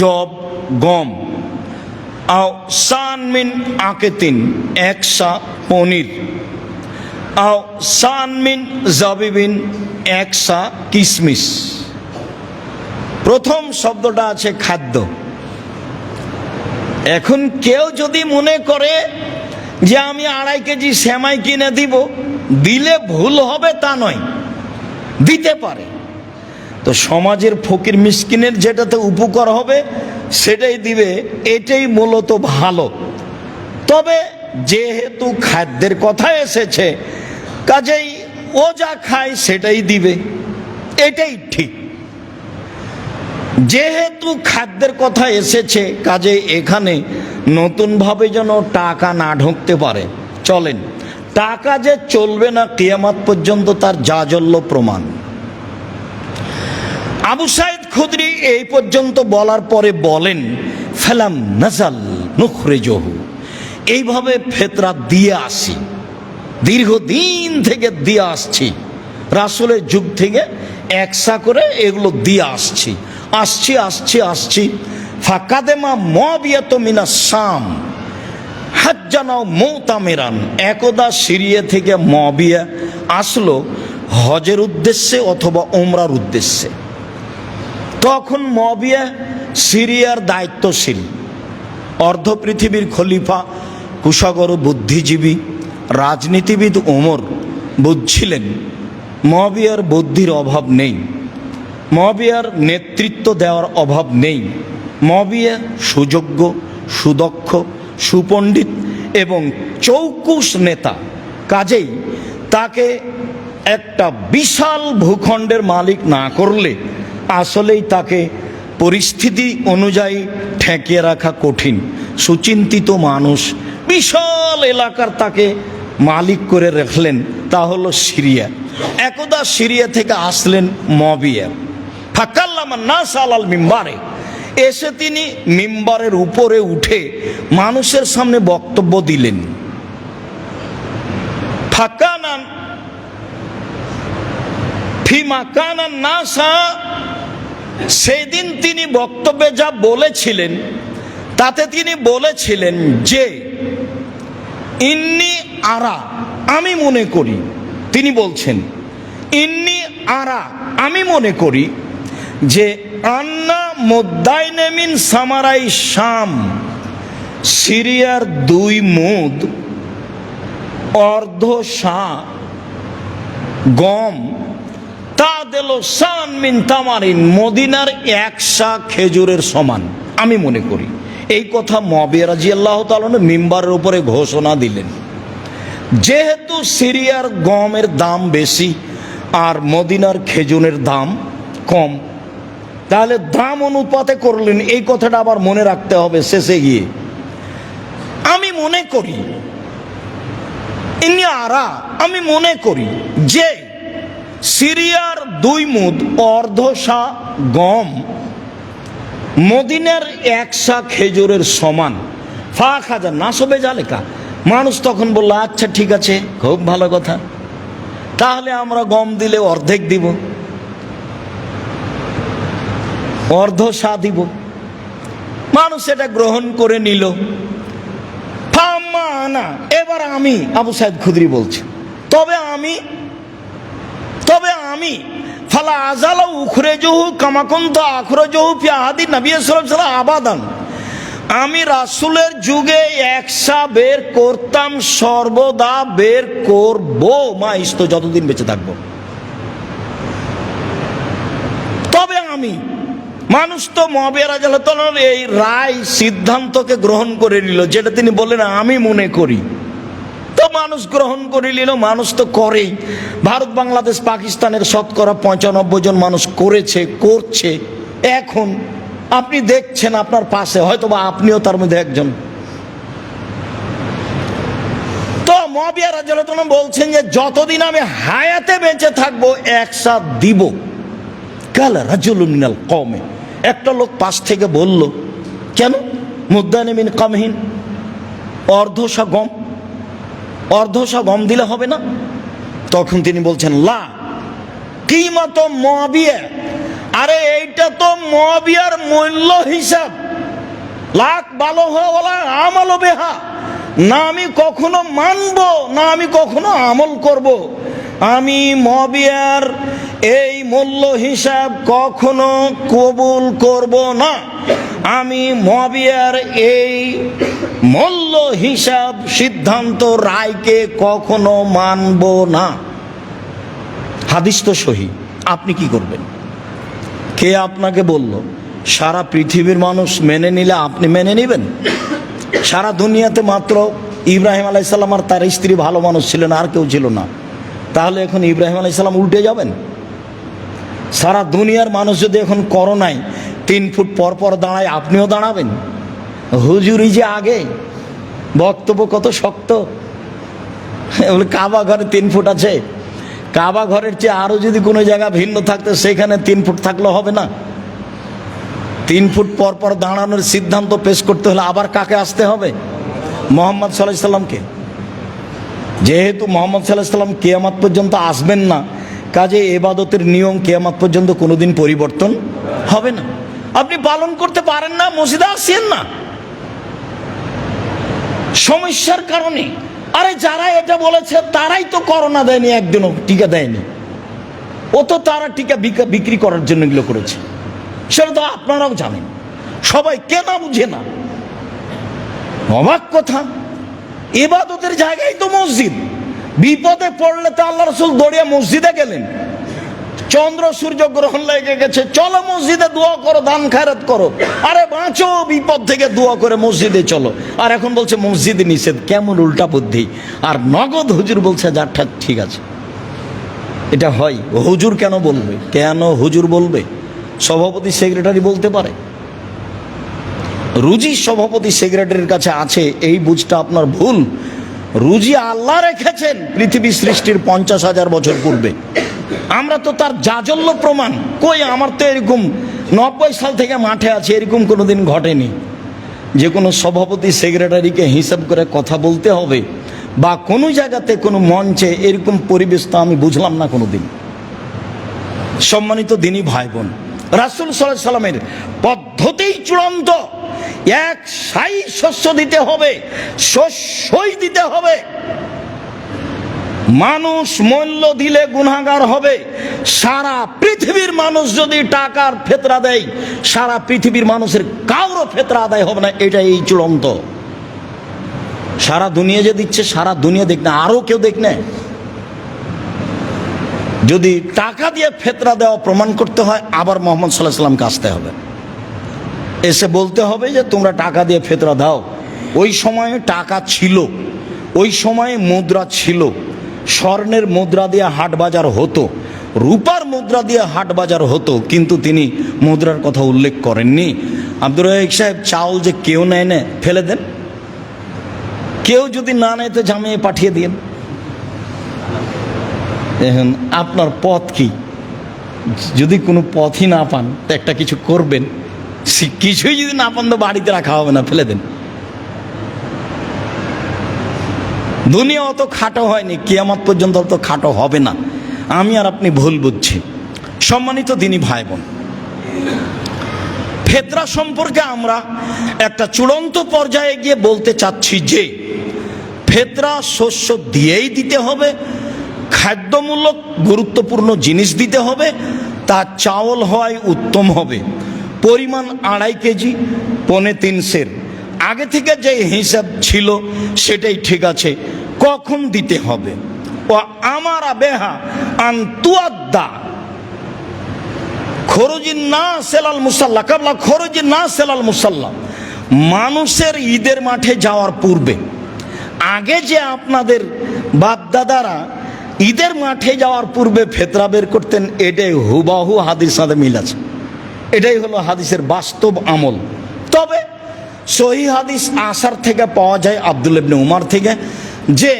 জব গম, আও সান মিন আকেতিন, এক সা পনির, আও সান মিন জাবিবিন, এক সা কিশমিশ। প্রথম শব্দটা আছে খাদ্য। এখন কেউ যদি মনে করে যে আমি 2.5 কেজি সেমাই কিনে দিব, দিলে ভুল হবে তা নয়, দিতে পারে। তো সমাজের ফকির মিসকিনের যেটাতে উপকার হবে সেটাই দিবে, এটাই মূলত ভালো। তবে যেহেতু খাদ্যের কথা এসেছে, কাজেই ও যা খায় সেটাই দিবে, এটাই ঠিক। যেহেতু খাদ্যের কথা এসেছে, কাজে এখানে নতুনভাবে যেন টাকা না ঢুকতে পারে। চলেন, টাকা যে চলবে না কিয়ামত পর্যন্ত তার জাজল্য প্রমাণ। আবু সাইদ খুদরি এই পর্যন্ত বলার পরে বলেন, ফালাম নাজাল নুখরিজহু, এইভাবে ফেতরা দিয়ে আসি, দীর্ঘদিন থেকে দিয়ে আসছি, রাসূলের যুগ থেকে একসা করে এগুলো দিয়ে আসছি। ফাকাদেমা মুআবিয়াতু মিনাস শাম হাজ্জানাও মুতামিরান, একদা সিরিয়া থেকে মুআবিয়া আসলো হজের উদ্দেশ্যে অথবা উমরার উদ্দেশ্যে। তখন মুআবিয়া সিরিয়ার দায়িত্বশীল, অর্ধ পৃথিবীর খলিফা, কুশাগর বুদ্ধিজীবী রাজনীতিবিদ ওমর বুঝছিলেন মুআবিয়ার বুদ্ধির অভাব নেই, মুআবিয়ার নেতৃত্ব দেওয়ার অভাব নেই। মুআবিয়া সুযোগ্য, সুদক্ষ, সুপণ্ডিত এবং চৌকুশ নেতা, কাজেই তাকে একটা বিশাল ভূখণ্ডের মালিক না করলে আসলেই তাকে পরিস্থিতি অনুযায়ী ঠেকিয়ে রাখা কঠিন। সুচিন্তিত মানুষ, বিশাল এলাকার তাকে মালিক করে রাখলেন, তা হলো সিরিয়া। একদা সিরিয়া থেকে আসলেন মুআবিয়া, ফাকাল্লামা নাস আলাল মিম্বারে, এসে তিনি মিম্বারের উপরে উঠে মানুষের সামনে বক্তব্য দিলেন। ফাকানান ফিমা কানান নাসা, সেদিন তিনি বক্তব্যে যা বলেছিলেন তাতে তিনি বলেছিলেন যে ইন্নি আরা, আমি মনে করি, তিনি বলছেন ইন্নি আরা, আমি মনে করি যে আন্না মুদ্দাইনে মিন সামারাই শাম, সিরিয়ার 2 মুদ অর্ধ সা গম, তা দিল শান মিন তামারিন, মদিনার 1 সা খেজুরের সমান, আমি মনে করি। এই কথা মুআবিয়া রাদিয়াল্লাহু তাআলা মিম্বারের উপরে ঘোষণা দিলেন। যেহেতু সিরিয়ার গমের দাম বেশি আর মদিনার খেজুরের দাম কম, তাহলে দাম অনুপাতে করলেন, এই কথাটা আবার মনে রাখতে হবে শেষে গিয়ে। আমি মনে করি, ইন্নি আরা, আমি মনে করি যে সিরিয়ার 2 মুদ অর্ধ সা গম মদিনার 1 সা খেজুরের সমান। ফা খাজা নাসবে জালেকা, মানুষ তখন বলল আচ্ছা ঠিক আছে, খুব ভালো কথা, তাহলে আমরা গম দিলে অর্ধেক দিব, অর্ধ সা দিব। মানুষ এটা গ্রহণ করে নিল। ফামানা, এবার আমি, আবু সাইদ খুদরি বলছে, তবে আমি ফালা আজালা উখরেজহু কামা কুনতু আখরাজহু ফি আহাদি নবী সাল্লাল্লাহু আলাইহি ওয়াসাল্লাম আবাদান, আমি রাসূলের যুগে 1 সা বের করতাম, সর্বদা বের করব, মাইস্ত যতদিন বেঁচে থাকবো। তবে আমি, মানুষ তো মুআবিয়া রাদিয়াল্লাহু তাআলার এই রায় সিদ্ধান্তকে গ্রহণ করে নিল, যেটা তিনি বললেন আমি মনে করি, তো মানুষ গ্রহণ করে নিল। মানুষ তো করেই, ভারত বাংলাদেশ পাকিস্তানের শতকরা 95 জন মানুষ করেছে, করছে। এখন আপনি দেখছেন আপনার পাশে, হয়তো বা আপনিও তার মধ্যে একজন। তো মুআবিয়া রাদিয়াল্লাহু তাআলা বলছেন যে যতদিন আমি হায়াতে বেঁচে থাকবো 1 সা দিব। কালা রাজুলুন মিনাল কওমে, একটা লোক পাশ থেকে বলল, কেন মুদ্দানে মিন কামহিন, অর্ধ সা গম দিলে হবে না? তখন তিনি বলছেন লা কিমাত মুআবিয়া, আরে এইটা তো মুআবিয়ার মূল্য হিসাব, লাখ ভালো হওয়া আমল বেহা, না আমি কখনো মানব, না আমি কখনো আমল করব। আমি মুআবিয়ার এই মূল্য হিসাব কখনো কবুল করব না, আমি মুআবিয়ার এই মূল্য হিসাব সিদ্ধান্ত রায়কে কখনো মানব না। হাদিস তো সহি, আপনি কি করবেন? কে আপনাকে বলল? সারা পৃথিবীর মানুষ মেনে নিলে আপনি মেনে নেবেন? সারা দুনিয়াতে মাত্র ইব্রাহিম আলাইসাল্লাম আর তার স্ত্রী ভালো মানুষ ছিলেন, আর কেউ ছিল না। তাহলে এখন ইব্রাহিম আলাইসাল্লাম উল্টে যাবেন? সারা দুনিয়ার মানুষ যদি এখন করোনায় 3 ফুট পর পর দাঁড়ায়, আপনিও দাঁড়াবেন? হুজুরি যে আগে বক্তব্য কত শক্ত। বলে কাবা ঘরে 3 ফুট আছে, কাবা ঘরের চেয়ে আরো যদি কোনো জায়গা ভিন্ন থাকতো সেখানে 3 ফুট থাকলে হবে না? 3 ফুট পর পর দাঁড়ানোর সিদ্ধান্ত পেশ করতে হলে আবার কাকে আসতে হবে? মোহাম্মদ সাল্লাল্লাহু আলাইহি সাল্লামকে। যেহেতু মোহাম্মদ সাল্লাল্লাহু আলাইহি সাল্লাম কিয়ামত পর্যন্ত আসবেন না, কাজে ইবাদতের নিয়ম কিয়ামত পর্যন্ত কোনোদিন পরিবর্তন হবে না। আপনি পালন করতে পারেন না, মসজিদে আসেন না সমস্যার কারণে। আরে যারা এটা বলেছে তারাই তো করোনা দেয়নি, একদিনও টিকা দেয়নি। ও তো তারা টিকা বিক্রি করার জন্য এগুলো করেছে, সেটা তো আপনারাও জানেন। সবাই কেন বুঝে না? অবাক কথা, ইবাদতের জায়গায় তো মসজিদ। বিপদে পড়লে তো আল্লাহ রাসূল দৌড়িয়ে মসজিদে গেলেন। চন্দ্র সূর্য গ্রহণ লেগে গেছে, চলো মসজিদে দোয়া করো, দান খায়রাত করো। আরে বাঁচো বিপদ থেকে, দোয়া করে মসজিদে চলো। আর এখন বলছে মসজিদে নিষেধ। কেমন উল্টা বুদ্ধি! আর নগদ হুজুর বলছে যার ঠিক আছে। এটা হয়? হুজুর কেন বলবে? কেন হুজুর বলবে? সভাপতি সেক্রেটারি বলতে পারে। রুজি সভাপতি সেক্রেটারির কাছে আছে, এই বুঝটা আপনার ভুল। রুজি আল্লাহ রেখেছেন পৃথিবী সৃষ্টির 50,000 বছর পূর্বে। আমরা তো তার জাজল্য প্রমাণ। কই, আমার তো এরকম 90 সাল থেকে মাঠে আছে, এরকম কোনোদিন ঘটেনি যে কোনো সভাপতি সেক্রেটারিকে হিসাব করে কথা বলতে হবে, বা কোনো জায়গাতে কোনো মঞ্চে এরকম পরিবেশ তো আমি বুঝলাম না কোনোদিন। সম্মানিত দিনী ভাই বোন, রাসূল সাল্লাল্লাহু আলাইহি সাল্লামের পদ্ধতিই চূড়ান্ত। এক সাই শস্য দিতে হবে, শস্যই দিতে হবে। মানুষ মূল্য দিলে গুনাহগার হবে। সারা পৃথিবীর মানুষ যদি টাকার ফেতরা দেয়, সারা পৃথিবীর মানুষের কারো ফেতরা আদায় হবে না। এটা এই চূড়ান্ত। সারা দুনিয়া যে দিচ্ছে, সারা দুনিয়া দেখ না, আরো কেউ দেখ না। যদি টাকা দিয়ে ফেতরা দেওয়া প্রমাণ করতে হয়, আবার মুহাম্মদ সাল্লাল্লাহু আলাইহি সাল্লামকে আসতে হবে, এসে বলতে হবে যে তোমরা টাকা দিয়ে ফেতরা দাও। ওই সময়ে টাকা ছিল, ওই সময়ে মুদ্রা ছিল। স্বর্ণের মুদ্রা দিয়ে হাট বাজার হতো, রূপার মুদ্রা দিয়ে হাট বাজার হতো, কিন্তু তিনি মুদ্রার কথা উল্লেখ করেননি। আব্দুর রাজ্জাক সাহেব, চাউল যে কেউ নেয় না, ফেলে দেন। কেউ যদি না নেয় তো জামিয়ে পাঠিয়ে দিন। এখন আপনার পথ কি? যদি কোনো পথই না পান তো একটা কিছু করবেন। কিছুই যদি না পান তো বাড়িতে রাখা হবে না, ফেলে দেন। দুনিয়া অত খাটো হয়নি, কিয়ামত পর্যন্ত অত খাটো হবে না। আমি আর আপনি ভুল বুঝছি। সম্মানিত দিনী ভাই বোন, ফেতরা সম্পর্কে আমরা একটা চূড়ান্ত পর্যায়ে গিয়ে বলতে চাচ্ছি যে ফেতরা শস্য দিয়েই দিতে হবে, খাদ্যমূলক গুরুত্বপূর্ণ জিনিস দিতে হবে। তা চাউল হয় উত্তম হবে, পরিমাণ 2.5 কেজি, 3.25 সের। আগে থেকে যে হিসাব ছিল সেটাই ঠিক আছে। কখন দিতে হবে? ও আমার বেহা আন্তুয়াদ্দা খরুজিন না সেলাল মুসাল্লা কাবলা খরুজিন না সেলাল মুসাল্লা। মানুষের ঈদের মাঠে যাওয়ার পূর্বে, আগে যে আপনাদের বাপদাদারা ঈদের মাঠে যাওয়ার পূর্বে ফেতরা বের করতেন, এটাই হুবাহু হাদিস সাথে মিল আছে। এটাই হলো হাদিসের বাস্তব আমল। তবে সহিহ হাদিস আসার থেকে পাওয়া যায়, আব্দুল্লাহ ইবনে উমর থেকে, যে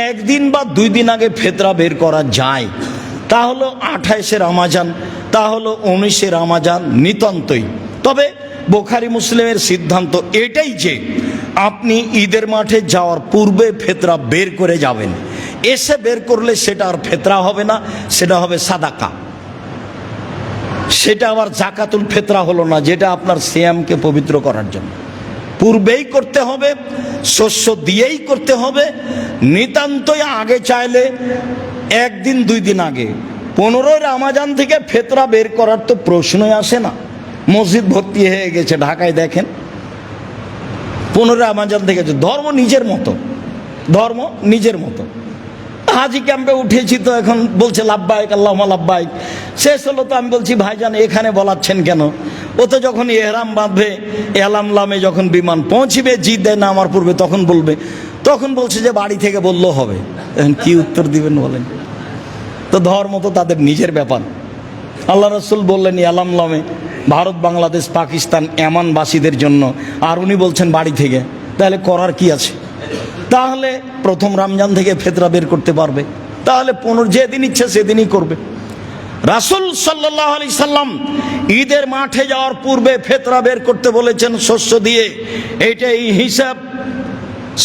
1 দিন বা 2 দিন আগে ফেতরা বের করা যায়। তা হলো 28শে রমাজান, তা হলো 19শে রমাজান, নিতান্তই। তবে বুখারী মুসলিমের সিদ্ধান্ত এটাই যে আপনি ঈদের মাঠে যাওয়ার পূর্বে ফেতরা বের করে যাবেন। এসে বের করলে সেটা আর ফেতরা হবে না, সেটা হবে সাদাকা। সেটা আবার জাকাতুল ফেতরা হলো না, যেটা আপনার সিয়ামকে পবিত্র করার জন্য। পূর্বেই করতে হবে, শস্য দিয়েই করতে হবে। নিতান্তই আগে চাইলে 1 দিন 2 দিন আগে। 15 রমাজান থেকে ফেতরা বের করার তো প্রশ্নই আসে না। মসজিদ ভর্তি হয়ে গেছে ঢাকায়, দেখেন। 15 রমাজান থেকে ধর্ম নিজের মতো, ধর্ম নিজের মতো। হাজি ক্যাম্পে উঠেছি, তো এখন বলছে লাব্বাইক আল্লাহুম্মা লাব্বাইক। শেষ হলো, তো আমি বলছি ভাইজান এখানে বলাচ্ছেন কেন? ও তো যখন এহরাম বাঁধবে, এলাম লামে যখন বিমান পৌঁছিবে, জিদ্দায় নামার পূর্বে তখন বলবে। তখন বলছে যে বাড়ি থেকে বললেও হবে। এখন কি উত্তর দিবেন বলেন? তো ধর্ম তো তাদের নিজের ব্যাপার। আল্লাহ রাসূল বললেন এলাম লামে, ভারত বাংলাদেশ পাকিস্তান এমানবাসীদের জন্য, আর উনি বলছেন বাড়ি থেকে। তাহলে করার কি আছে? তাহলে প্রথম রমজান থেকে ফিতরা বের করতে পারবে, তাহলে যেদিন ইচ্ছে সেদিনই করবে। রাসূল সাল্লাল্লাহু আলাইহি সাল্লাম ঈদের মাঠে যাওয়ার পূর্বে ফিতরা বের করতে বলেছেন শস্য দিয়ে। এইটাই হিসাব।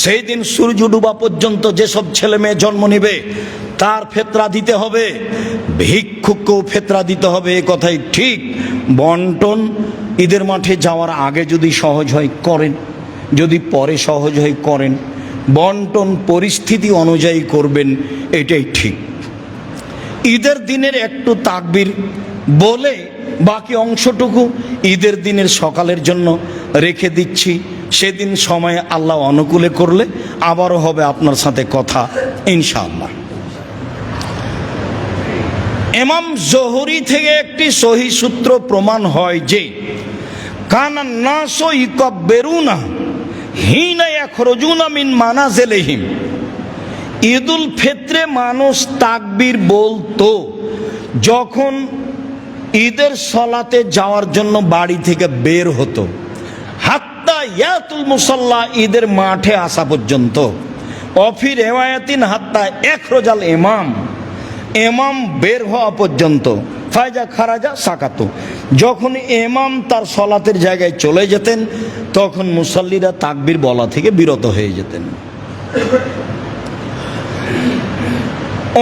সেই দিন সূর্য ডুবা পর্যন্ত যেসব ছেলে মেয়ে জন্ম নেবে তার ফিতরা দিতে হবে, ভিক্ষুককেও ফিতরা দিতে হবে, এ কথাই ঠিক। বন্টন ঈদের মাঠে যাওয়ার আগে যদি সহজ হয় করেন, যদি পরে সহজ হয় করেন, বন্টন পরিস্থিতি অনুযায়ী করবেন, এটাই ঠিক। ঈদের দিনের একটু তাকবীর বলে বাকি অংশটুকু ঈদের দিনের সকালের জন্য রেখে দিচ্ছি। সেদিন সময় আল্লাহ অনুকূলে করলে আবারও হবে আপনার সাথে কথা ইনশাআল্লাহ। ইমাম জোহরি থেকে একটি সহিহ সূত্র প্রমাণ হয় যে কানান নাসু ইকাব্বিরুনা হিনা ইয়াখরুজুনা মিন মানাজিলিহিম, ঈদুল ফিতরে মানুষ তাকবীর বলতো যখন ঈদের সলাতে যাওয়ার জন্য বাড়ি থেকে বের হতো, হাত্তা ইয়াতুল মুসাল্লা, ঈদের মাঠে আসা পর্যন্ত। অফি রিওয়ায়াতিন হাত্তা ইখরাজাল ইমাম, ইমাম বের হওয়া পর্যন্ত। ফায়জা খারাজা সাকাতু, যখন ইমাম তার সলাতের জায়গায় চলে যেতেন তখন মুসাল্লিরা তাকবীর বলা থেকে বিরত হয়ে যেতেন।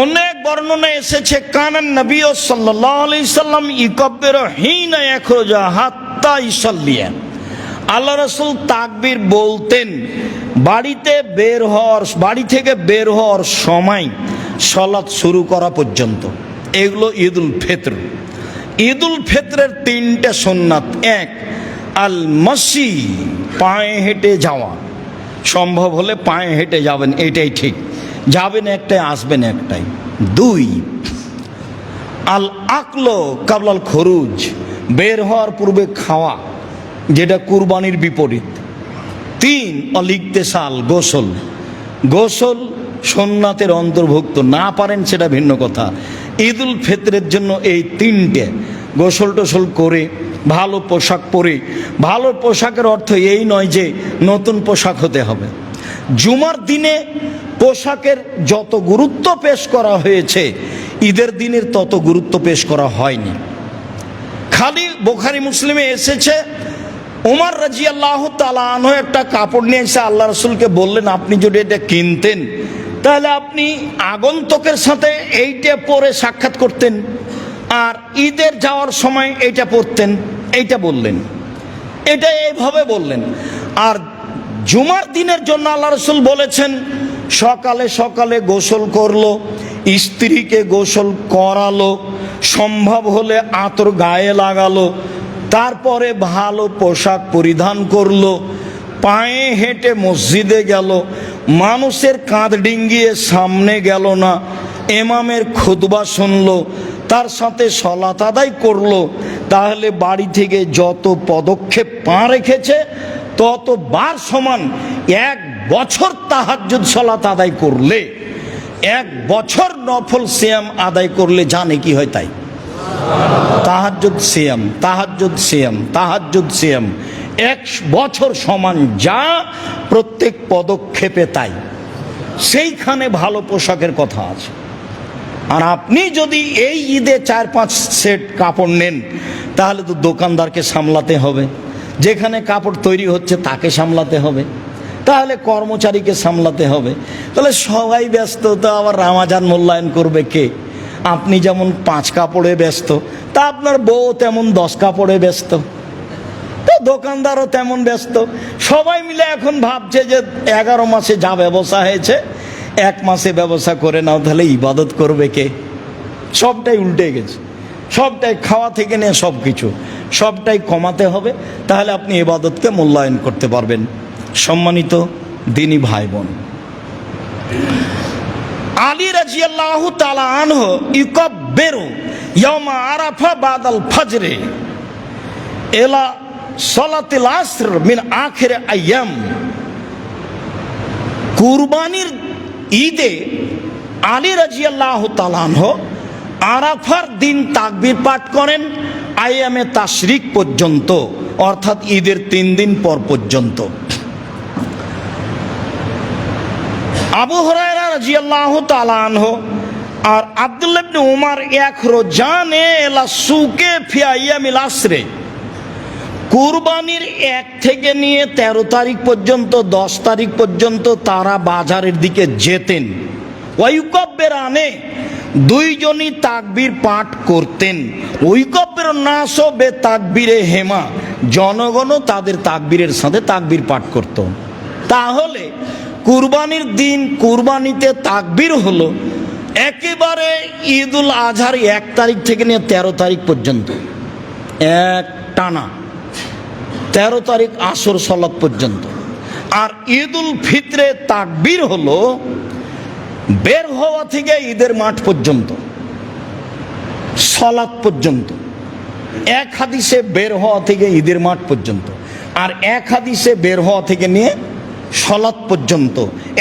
অনেক বর্ণনা এসেছে কানান নবী সাল্লাল্লাহু আলাইহি সাল্লাম ইকাব্বিরু হিনা ইয়াখরুজা হাত্তা ইসাল্লিয়া, আল্লাহ রাসূল তাকবীর বলতেন বাড়ি থেকে বের হওয়ার সময় সালাত শুরু করা পর্যন্ত। এগুলো ঈদুল ফিতর। ঈদুল ফিতরের তিনটে সুন্নাত। এক, আল মাসি, পায়ে হেঁটে যাওয়া, সম্ভব হলে পায়ে হেঁটে যাবেন, এটাই ঠিক। যাবেন একটাই, আসবেন একটাই। দুই, আল আকলো কাবলাল খরুজ, বের হওয়ার পূর্বে খাওয়া, যেটা কুরবানির বিপরীত। তিন, অল ইগতিসাল, গোসল। গোসল সুন্নাতের অন্তর্ভুক্ত, না পারেন সেটা ভিন্ন কথা। ঈদুল ফিতরের জন্য এই তিনটে, গোসল টোসল করে ভালো পোশাক পরে, ভালো পোশাকের অর্থ এই নয় যে নতুন পোশাক হতে হবে। জুমার দিনে পোশাকের যত গুরুত্ব পেশ করা হয়েছে ঈদের দিনের তত গুরুত্ব পেশ করা হয়নি। খালি বুখারী মুসলিমে এসেছে ওমর রাদিয়াল্লাহু তাআলা আনহু একটা কাপড় নিয়ে এসে আল্লাহ রাসূলকে বললেন আপনি যদি এটা কিনতেন তাহলে আপনি আগন্তুকের সাথে এইটা পরে সাক্ষাৎ করতেন, আর ঈদের যাওয়ার সময় এইটা পরতেন। এইটা বললেন, এটা এইভাবে বললেন। আর জুমার দিনের জন্য আল্লাহ রাসূল বলেছেন সকালে সকালে গোসল করলো, স্ত্রীকে গোসল করালো, সম্ভব হলে আতর গায়ে লাগালো, তারপরে ভালো পোশাক পরিধান করলো, পায়ে হেঁটে মসজিদে গেল, মানুষের কাঁধ ডিঙ্গিয়ে সামনে গেল না, ইমামের খুতবা শুনলো, তার সাথে সালাত আদায় করলো। তাহলে বাড়ি থেকে যত পদক্ষেপ পা রেখেছে তত বার সমান। এক বছর তাহাজ্জুদ সালাত আদায় করলে, এক বছর নফল সিয়াম আদায় করলে জানে কি হয় তাই। তাহাজ্জুদ সিয়াম, তাহাজ্জুদ সিয়াম, তাহাজ্জুদ সিয়াম, এক বছর সমান, যা প্রত্যেক পদক্ষেপে তাই। সেইখানে ভালো পোশাকের কথা আছে। আর আপনি যদি এই ঈদে 4-5 সেট কাপড় নেন তাহলে তো দোকানদারকে সামলাতে হবে, যেখানে কাপড় তৈরি হচ্ছে তাকে সামলাতে হবে, তাহলে কর্মচারীকে সামলাতে হবে। তাহলে সবাই ব্যস্ত, তো আবার রামাজান মূল্যায়ন করবে কে? আপনি যেমন 5 কাপড়ে ব্যস্ত, তা আপনার বউ তেমন 10 কাপড়ে ব্যস্ত, তো দোকানদারও তেমন ব্যস্ত। সবাই মিলে এখন ভাবছে যে 11 মাসে যা ব্যবসা হয়েছে 1 মাসে ব্যবসা করে নাও, তাহলে ইবাদত করবে কে? সবটাই উল্টে গেছে। সবটাই, খাওয়া থেকে নিয়ে সব কিছু, সবটাই কমাতে হবে, তাহলে আপনি ইবাদতকে মূল্যায়ন করতে পারবেন। সম্মানিত দিনী ভাই বোন, আলী রাদিয়াল্লাহু তাআলা আনহু ইউকাব্বিরু ইয়াউমা আরাফা বাদাল ফজরে ইলা সালাতিল আসর মিন আখির আইয়াম। কুরবানির ঈদে আলী রাদিয়াল্লাহু তাআলা আনহু আরাফার দিন তাকবীর পাঠ করেন আইয়ামে তাশরিক পর্যন্ত, অর্থাৎ ঈদের 3 দিন পর পর্যন্ত। আবু হুরায়রা রাদিয়াল্লাহু তাআলা আনহু আর আব্দুল্লাহ ইবনে উমর ইয়াখরুজানে ইলা সুকে ফি আইয়ামিল আসরে, কুরবানির 1 থেকে নিয়ে 13 তারিখ পর্যন্ত 10 তারিখ পর্যন্ত তারা বাজারের দিকে যেতেন। ওয়ায়ুকাব্বিরানে, দুইজনই তাকবীর পাঠ করতেন। ওয়ায়ুকাব্বিরু নাস বে তাকবীরে হেমা, জনগণও তাদের তাকবীরের সাথে তাকবীর পাঠ করত। তাহলে কুরবানির দিন কুরবানিতে তাকবীর হলো একেবারে ঈদুল আজহার 1 তারিখ থেকে নিয়ে 13 তারিখ পর্যন্ত, এক টানা 13 তারিখ আসর সালাত পর্যন্ত। আর ঈদুল ফিতরে তাকবীর হলো বের হওয়া থেকে ঈদের মাঠ পর্যন্ত, সালাত পর্যন্ত। এক হাদিসে বের হওয়া থেকে ঈদের মাঠ পর্যন্ত, আর এক হাদিসে বের হওয়া থেকে নিয়ে সালাত পর্যন্ত।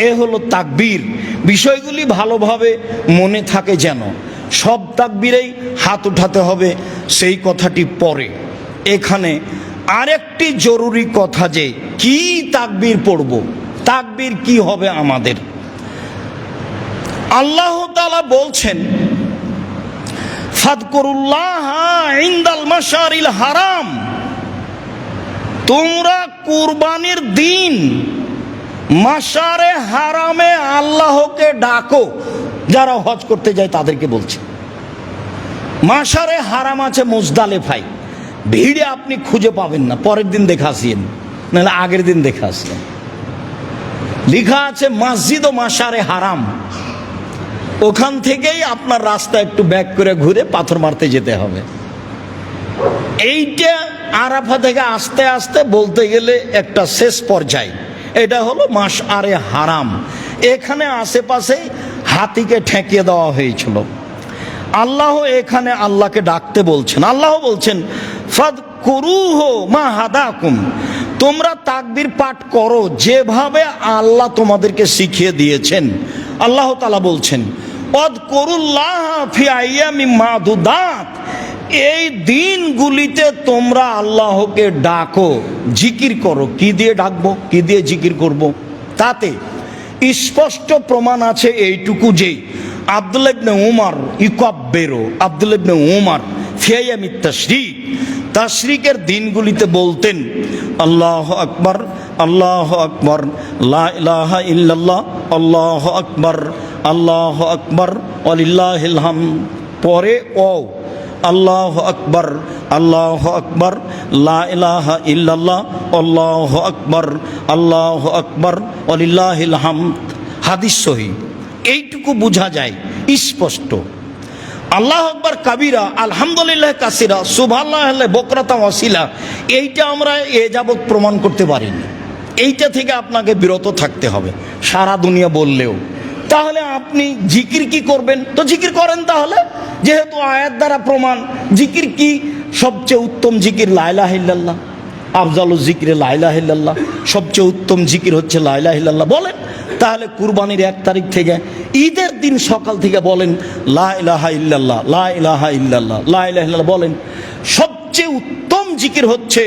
এ হলো তাকবীর। বিষয়গুলি ভালোভাবে মনে থাকে যেন। সব তাকবীরেই হাত উঠাতে হবে সেই কথাটি পরে। এখানে আরেকটি জরুরি কথা, যে কি তাকবীর পড়ব, তাকবীর কি হবে আমাদের। আল্লাহ তাআলা বলছেন ফাদকুরুল্লাহ ইনদাল মাশারিল হারাম, তোমরা কুরবানির দিন মাশারে হারামে আল্লাহকে ডাকো। যারা হজ করতে যায় তাদেরকে বলছে। মাশারে হারাম আছে মুজদালিফায়, ভিড়ে আপনি খুঁজে পাবেন না, পরের দিন দেখে আসিয়েন, নাহলে আগের দিন দেখে আসলেন। লেখা আছে মসজিদ ও মাশারে হারাম। ওখান থেকেই আপনার রাস্তা একটু ব্যাক করে ঘুরে পাথর মারতে যেতে হবে। এইটা আরাফা থেকে আস্তে আস্তে বলতে গেলে একটা শেষ পর্যায়ে, এটা হলো মাশআরে হারাম। এখানে আশেপাশে হাতিকে ঠেকিয়ে দেওয়া হয়েছিল। আল্লাহ এখানে আল্লাহকে ডাকতে বলছেন। আল্লাহ বলছেন ফাদকুরুহু মা হাদাকুম, তোমরা তাকবীর পাঠ করো যেভাবে আল্লাহ তোমাদেরকে শিখিয়ে দিয়েছেন। আল্লাহ তাআলা বলছেন ওয়াদকুরুল্লাহ ফি আইয়ামিম মাদুদাত, এই দিনগুলিতে তোমরা আল্লাহকে ডাকো, জিকির করো। কি দিয়ে ডাকবো, কি দিয়ে জিকির করব? তাতে স্পষ্ট প্রমাণ আছে এইটুকু, যে আব্দুল্লাহ ইবনে উমর ইউকাব্বিরু, আব্দুল্লাহ ইবনে উমর ফি আইয়ামিত তাশরিক, তাশরিকের দিনগুলিতে বলতেন আল্লাহু আকবার, আল্লাহু আকবার, লা ইলাহা ইল্লাল্লাহ, আল্লাহু আকবার, আল্লাহু আকবার ওয়ালিল্লাহিল হামদ। পরে ও আল্লাহু আকবার, আল্লাহু আকবার, লা ইলাহা ইল্লাল্লাহ, আল্লাহু আকবার, আল্লাহু আকবার ওয়ালিল্লাহিল হামদ। হাদিস সহিহ। এইটুকু বোঝা যায় স্পষ্ট। আল্লাহ আকবার কাবিরা, আলহামদুলিল্লাহ কাসিরা, সুবহানাল্লাহ বুকরাতাম ওয়াসিলা, এইটা আমরা এ যাবৎ প্রমাণ করতে পারিনি। এইটা থেকে আপনাকে বিরত থাকতে হবে সারা দুনিয়া বললেও। তাহলে আপনি জিকির কি করবেন? তো জিকির করেন তাহলে, যেহেতু আয়াত দ্বারা প্রমাণ। জিকির কি? সবচেয়ে উত্তম জিকির লা ইলাহা ইল্লাল্লাহ, আফজালুজ জিকিরে লা ইলাহা ইল্লাল্লাহ, সবচেয়ে উত্তম জিকির হচ্ছে লা ইলাহা ইল্লাল্লাহ। বলেন তাহলে কুরবানির 1 তারিখ থেকে ঈদের দিন সকাল থেকে বলেন লা ইলাহা ইল্লাল্লাহ, লা ইলাহা ইল্লাল্লাহ, লা ইলাহা ইল্লাল্লাহ বলেন। সবচেয়ে উত্তম জিকির হচ্ছে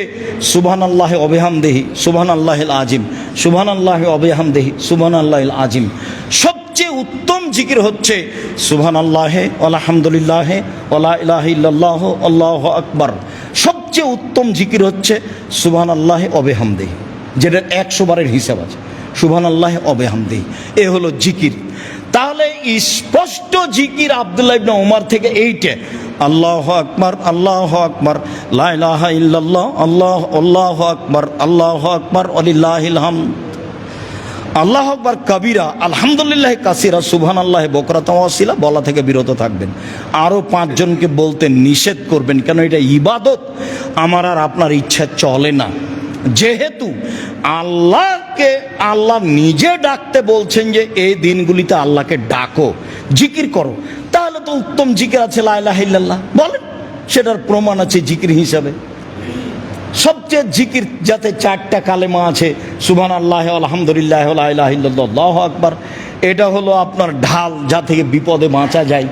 সুবহানাল্লাহি ওয়া বিহামদিহি সুবহানাল্লাহিল আযীম, সুবহানাল্লাহি ওয়া বিহামদিহি সুবহানাল্লাহিল আযীম। সবচেয়ে উত্তম জিকির হচ্ছে সুবহানাল্লাহি আলহামদুলিল্লাহি ওয়া লা ইলাহা ইল্লাল্লাহু আল্লাহু আকবার। সবচেয়ে উত্তম জিকির হচ্ছে সুবহানাল্লাহি ওয়া বিহামদিহি, যেটা 100 বারের হিসাব আছে, সুবহানাল্লাহি ওয়া বিহামদিহি। এ হলো জিকির। তাহলে স্পষ্ট জিকির আব্দুল্লাহ ইবনে উমর থেকে এইটা, আল্লাহু আকবার, আল্লাহু আকবার, লা ইলাহা ইল্লাল্লাহ, আল্লাহু আকবার, আল্লাহু আকবার ওয়ালিল্লাহিল হামদ, আল্লাহু আকবার কাবীরা, আলহামদুলিল্লাহ কাসীরা, সুবহানাল্লাহ বুকরাতাম ওয়া আসীলা বলা থেকে বিরত থাকবেন। আরও 5 জনকে বলতে নিষেধ করবেন, কেন এটা ইবাদত। আমার আর আপনার ইচ্ছা চলে না যেহেতু আল্লাহ নিজে ডাকতে বলছেন যে এই দিনগুলিতে আল্লাহকে ডাকো, জিকির করো, তাহলে তো উত্তম জিকির আছে লা ইলাহা ইল্লাল্লাহ, বলেন। সেটার প্রমাণ আছে জিকির হিসাবে। সবচেয়ে জিকির যাতে 4টা কালেমা আছে, সুবহানাল্লাহ, আলহামদুলিল্লাহ, লা ইলাহা ইল্লাল্লাহ, আল্লাহু আকবার। এটা হলো আপনার ঢাল, যা থেকে বিপদে বাঁচা যায়।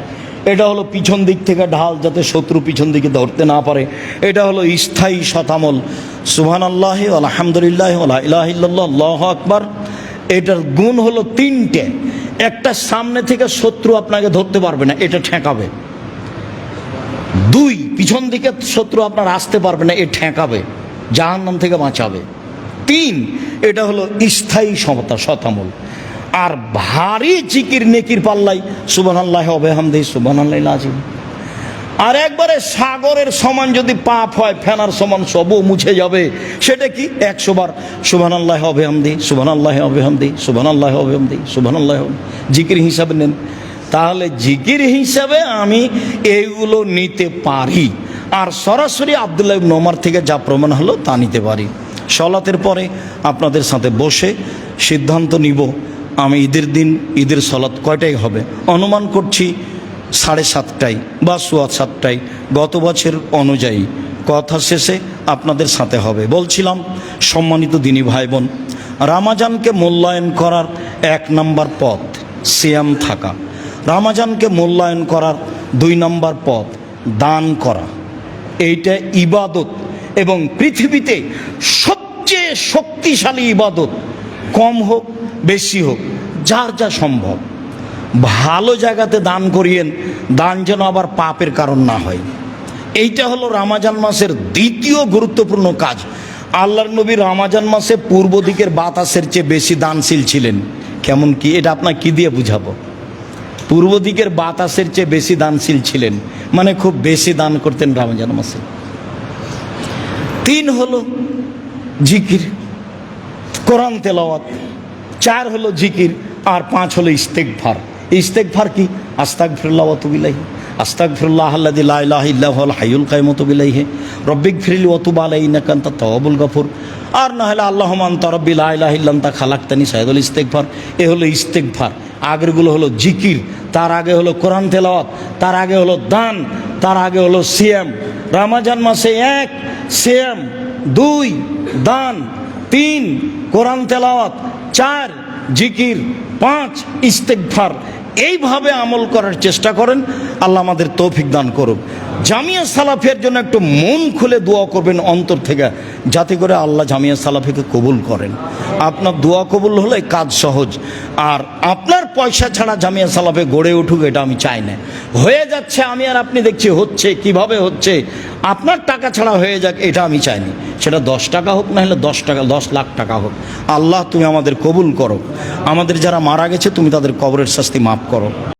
এটা হলো পিছন দিক থেকে ঢাল, যাতে শত্রু পিছন দিকে ধরতে না পারে। এটা হলো স্থায়ী শতামল, সুবহানাল্লাহ, আলহামদুলিল্লাহ, লা ইলাহা ইল্লাল্লাহ, আল্লাহু আকবার। এটার গুণ হলো 3টে। একটা, সামনে থেকে শত্রু আপনাকে ধরতে পারবে না, এটা ঠেকাবে। 2, পিছন দিকে শত্রু আপনার আসতে পারবে না, এ ঠেকাবে, জাহান্নাম থেকে বাঁচাবে। 3, এটা হলো স্থায়ী শতামল। আর ভারী জিকির নেকির পাল্লাই সুবহানাল্লাহ ওয়া বিহামদিহি সুবহানাল্লাহিল আযীম। আর একবারে সাগরের সমান যদি পাপ হয়, ফেনার সমান, সবও মুছে যাবে। সেটা কি? 100 বার সুবহানাল্লাহ ওয়া বিহামদিহি সুবহানাল্লাহ ওয়া বিহামদিহি সুবহানাল্লাহ ওয়া বিহামদিহি সুবহানাল্লাহ, জিকির হিসাবে নেন। তাহলে জিকির হিসাবে আমি এইগুলো নিতে পারি। আর সরাসরি আব্দুল্লাহ ইবনে ওমর থেকে যা প্রমাণ হলো তা নিতে পারি। সলাতের পরে আপনাদের সাথে বসে সিদ্ধান্ত নিব আমি ঈদের দিন ঈদের সলাত কয়টায় হবে। অনুমান করছি 7:30টায় বা 7:15টায়, গত বছর অনুযায়ী। কথা শেষে আপনাদের সাথে হবে। বলছিলাম, সম্মানিত দিনী ভাই বোন, রামাজানকে মূল্যায়ন করার 1 নম্বর পথ সিয়াম থাকা। রামাজানকে মূল্যায়ন করার 2 নম্বর পথ দান করা। এইটা ইবাদত, এবং পৃথিবীতে সবচেয়ে শক্তিশালী ইবাদত। কম হোক বেশি হোক, যার যা সম্ভব ভালো জায়গাতে দান করিয়েন, দান যেন আবার পাপের কারণ না হয়। এইটা হলো রমজান মাসের দ্বিতীয় গুরুত্বপূর্ণ কাজ। আল্লাহর নবী রমজান মাসে পূর্ব দিকের বাতাসের চেয়ে বেশি দানশীল ছিলেন। কেমন কি? এটা আপনাকে কি দিয়ে বুঝাবো? পূর্ব দিকের বাতাসের চেয়ে বেশি দানশীল ছিলেন, মানে খুব বেশি দান করতেন রমজান মাসে। 3 হলো জিকির, কোরআন তেলাওয়াত। 4 হলো জিকির, আর 5 হলো ইস্তেগফার। ইস্তেগফার কি? আস্তাগফিরুল্লাহ ওয়া আতুবু ইলাইহি, আস্তাগফিরুল্লাহ আল্লাযী লা ইলাহা ইল্লা হুয়াল হাইয়ুল কাইয়্যুম ওয়া আতুবু ইলাইহি, রব্বিগফিরলি ওয়া তুব আলাইহি ইন্নাকা আনতাত তাওয়াবুল গফুর। আর না হলে আল্লাহুম্মা আনতা রাব্বি লা ইলাহা ইল্লা আনতা খালাকতানি, সাইয়্যিদুল ইস্তেগফার। এ হলো ইস্তেগফার। আগেরগুলো হলো জিকির, তার আগে হলো কোরআন তেলাওয়াত, তার আগে হলো দান, তার আগে হলো সিয়াম। রমজান মাসে 1 সিয়াম, 2 দান, 3 কোরআন তেলাওয়াত, 4 জিকির, 5 ইস্তেগফার। এইভাবে আমল করার চেষ্টা করেন। আল্লাহ আমাদের তৌফিক দান করুক। জামিয়া সালাফিয়ার জন্য একটু মন খুলে দোয়া করবেন অন্তর থেকে, যাতে করে আল্লাহ জামিয়া সালাফিকে কবুল করেন। আপনার দোয়া কবুল হলে কাজ সহজ। আর আপনার পয়সা ছাড়া জামিয়া সালাফে গড়ে উঠুক, এটা আমি চাই না। হয়ে যাচ্ছে, আমি আর আপনি দেখছি হচ্ছে, কিভাবে হচ্ছে। আপনার টাকা ছাড়া হয়ে যাক, এটা আমি চাইনি। সেটা 10 টাকা হোক, না হলে 10 টাকা, 10 লাখ টাকা হোক। আল্লাহ তুমি আমাদের কবুল করো। আমাদের যারা মারা গেছে তুমি তাদের কবরের শাস্তি মাফ করো।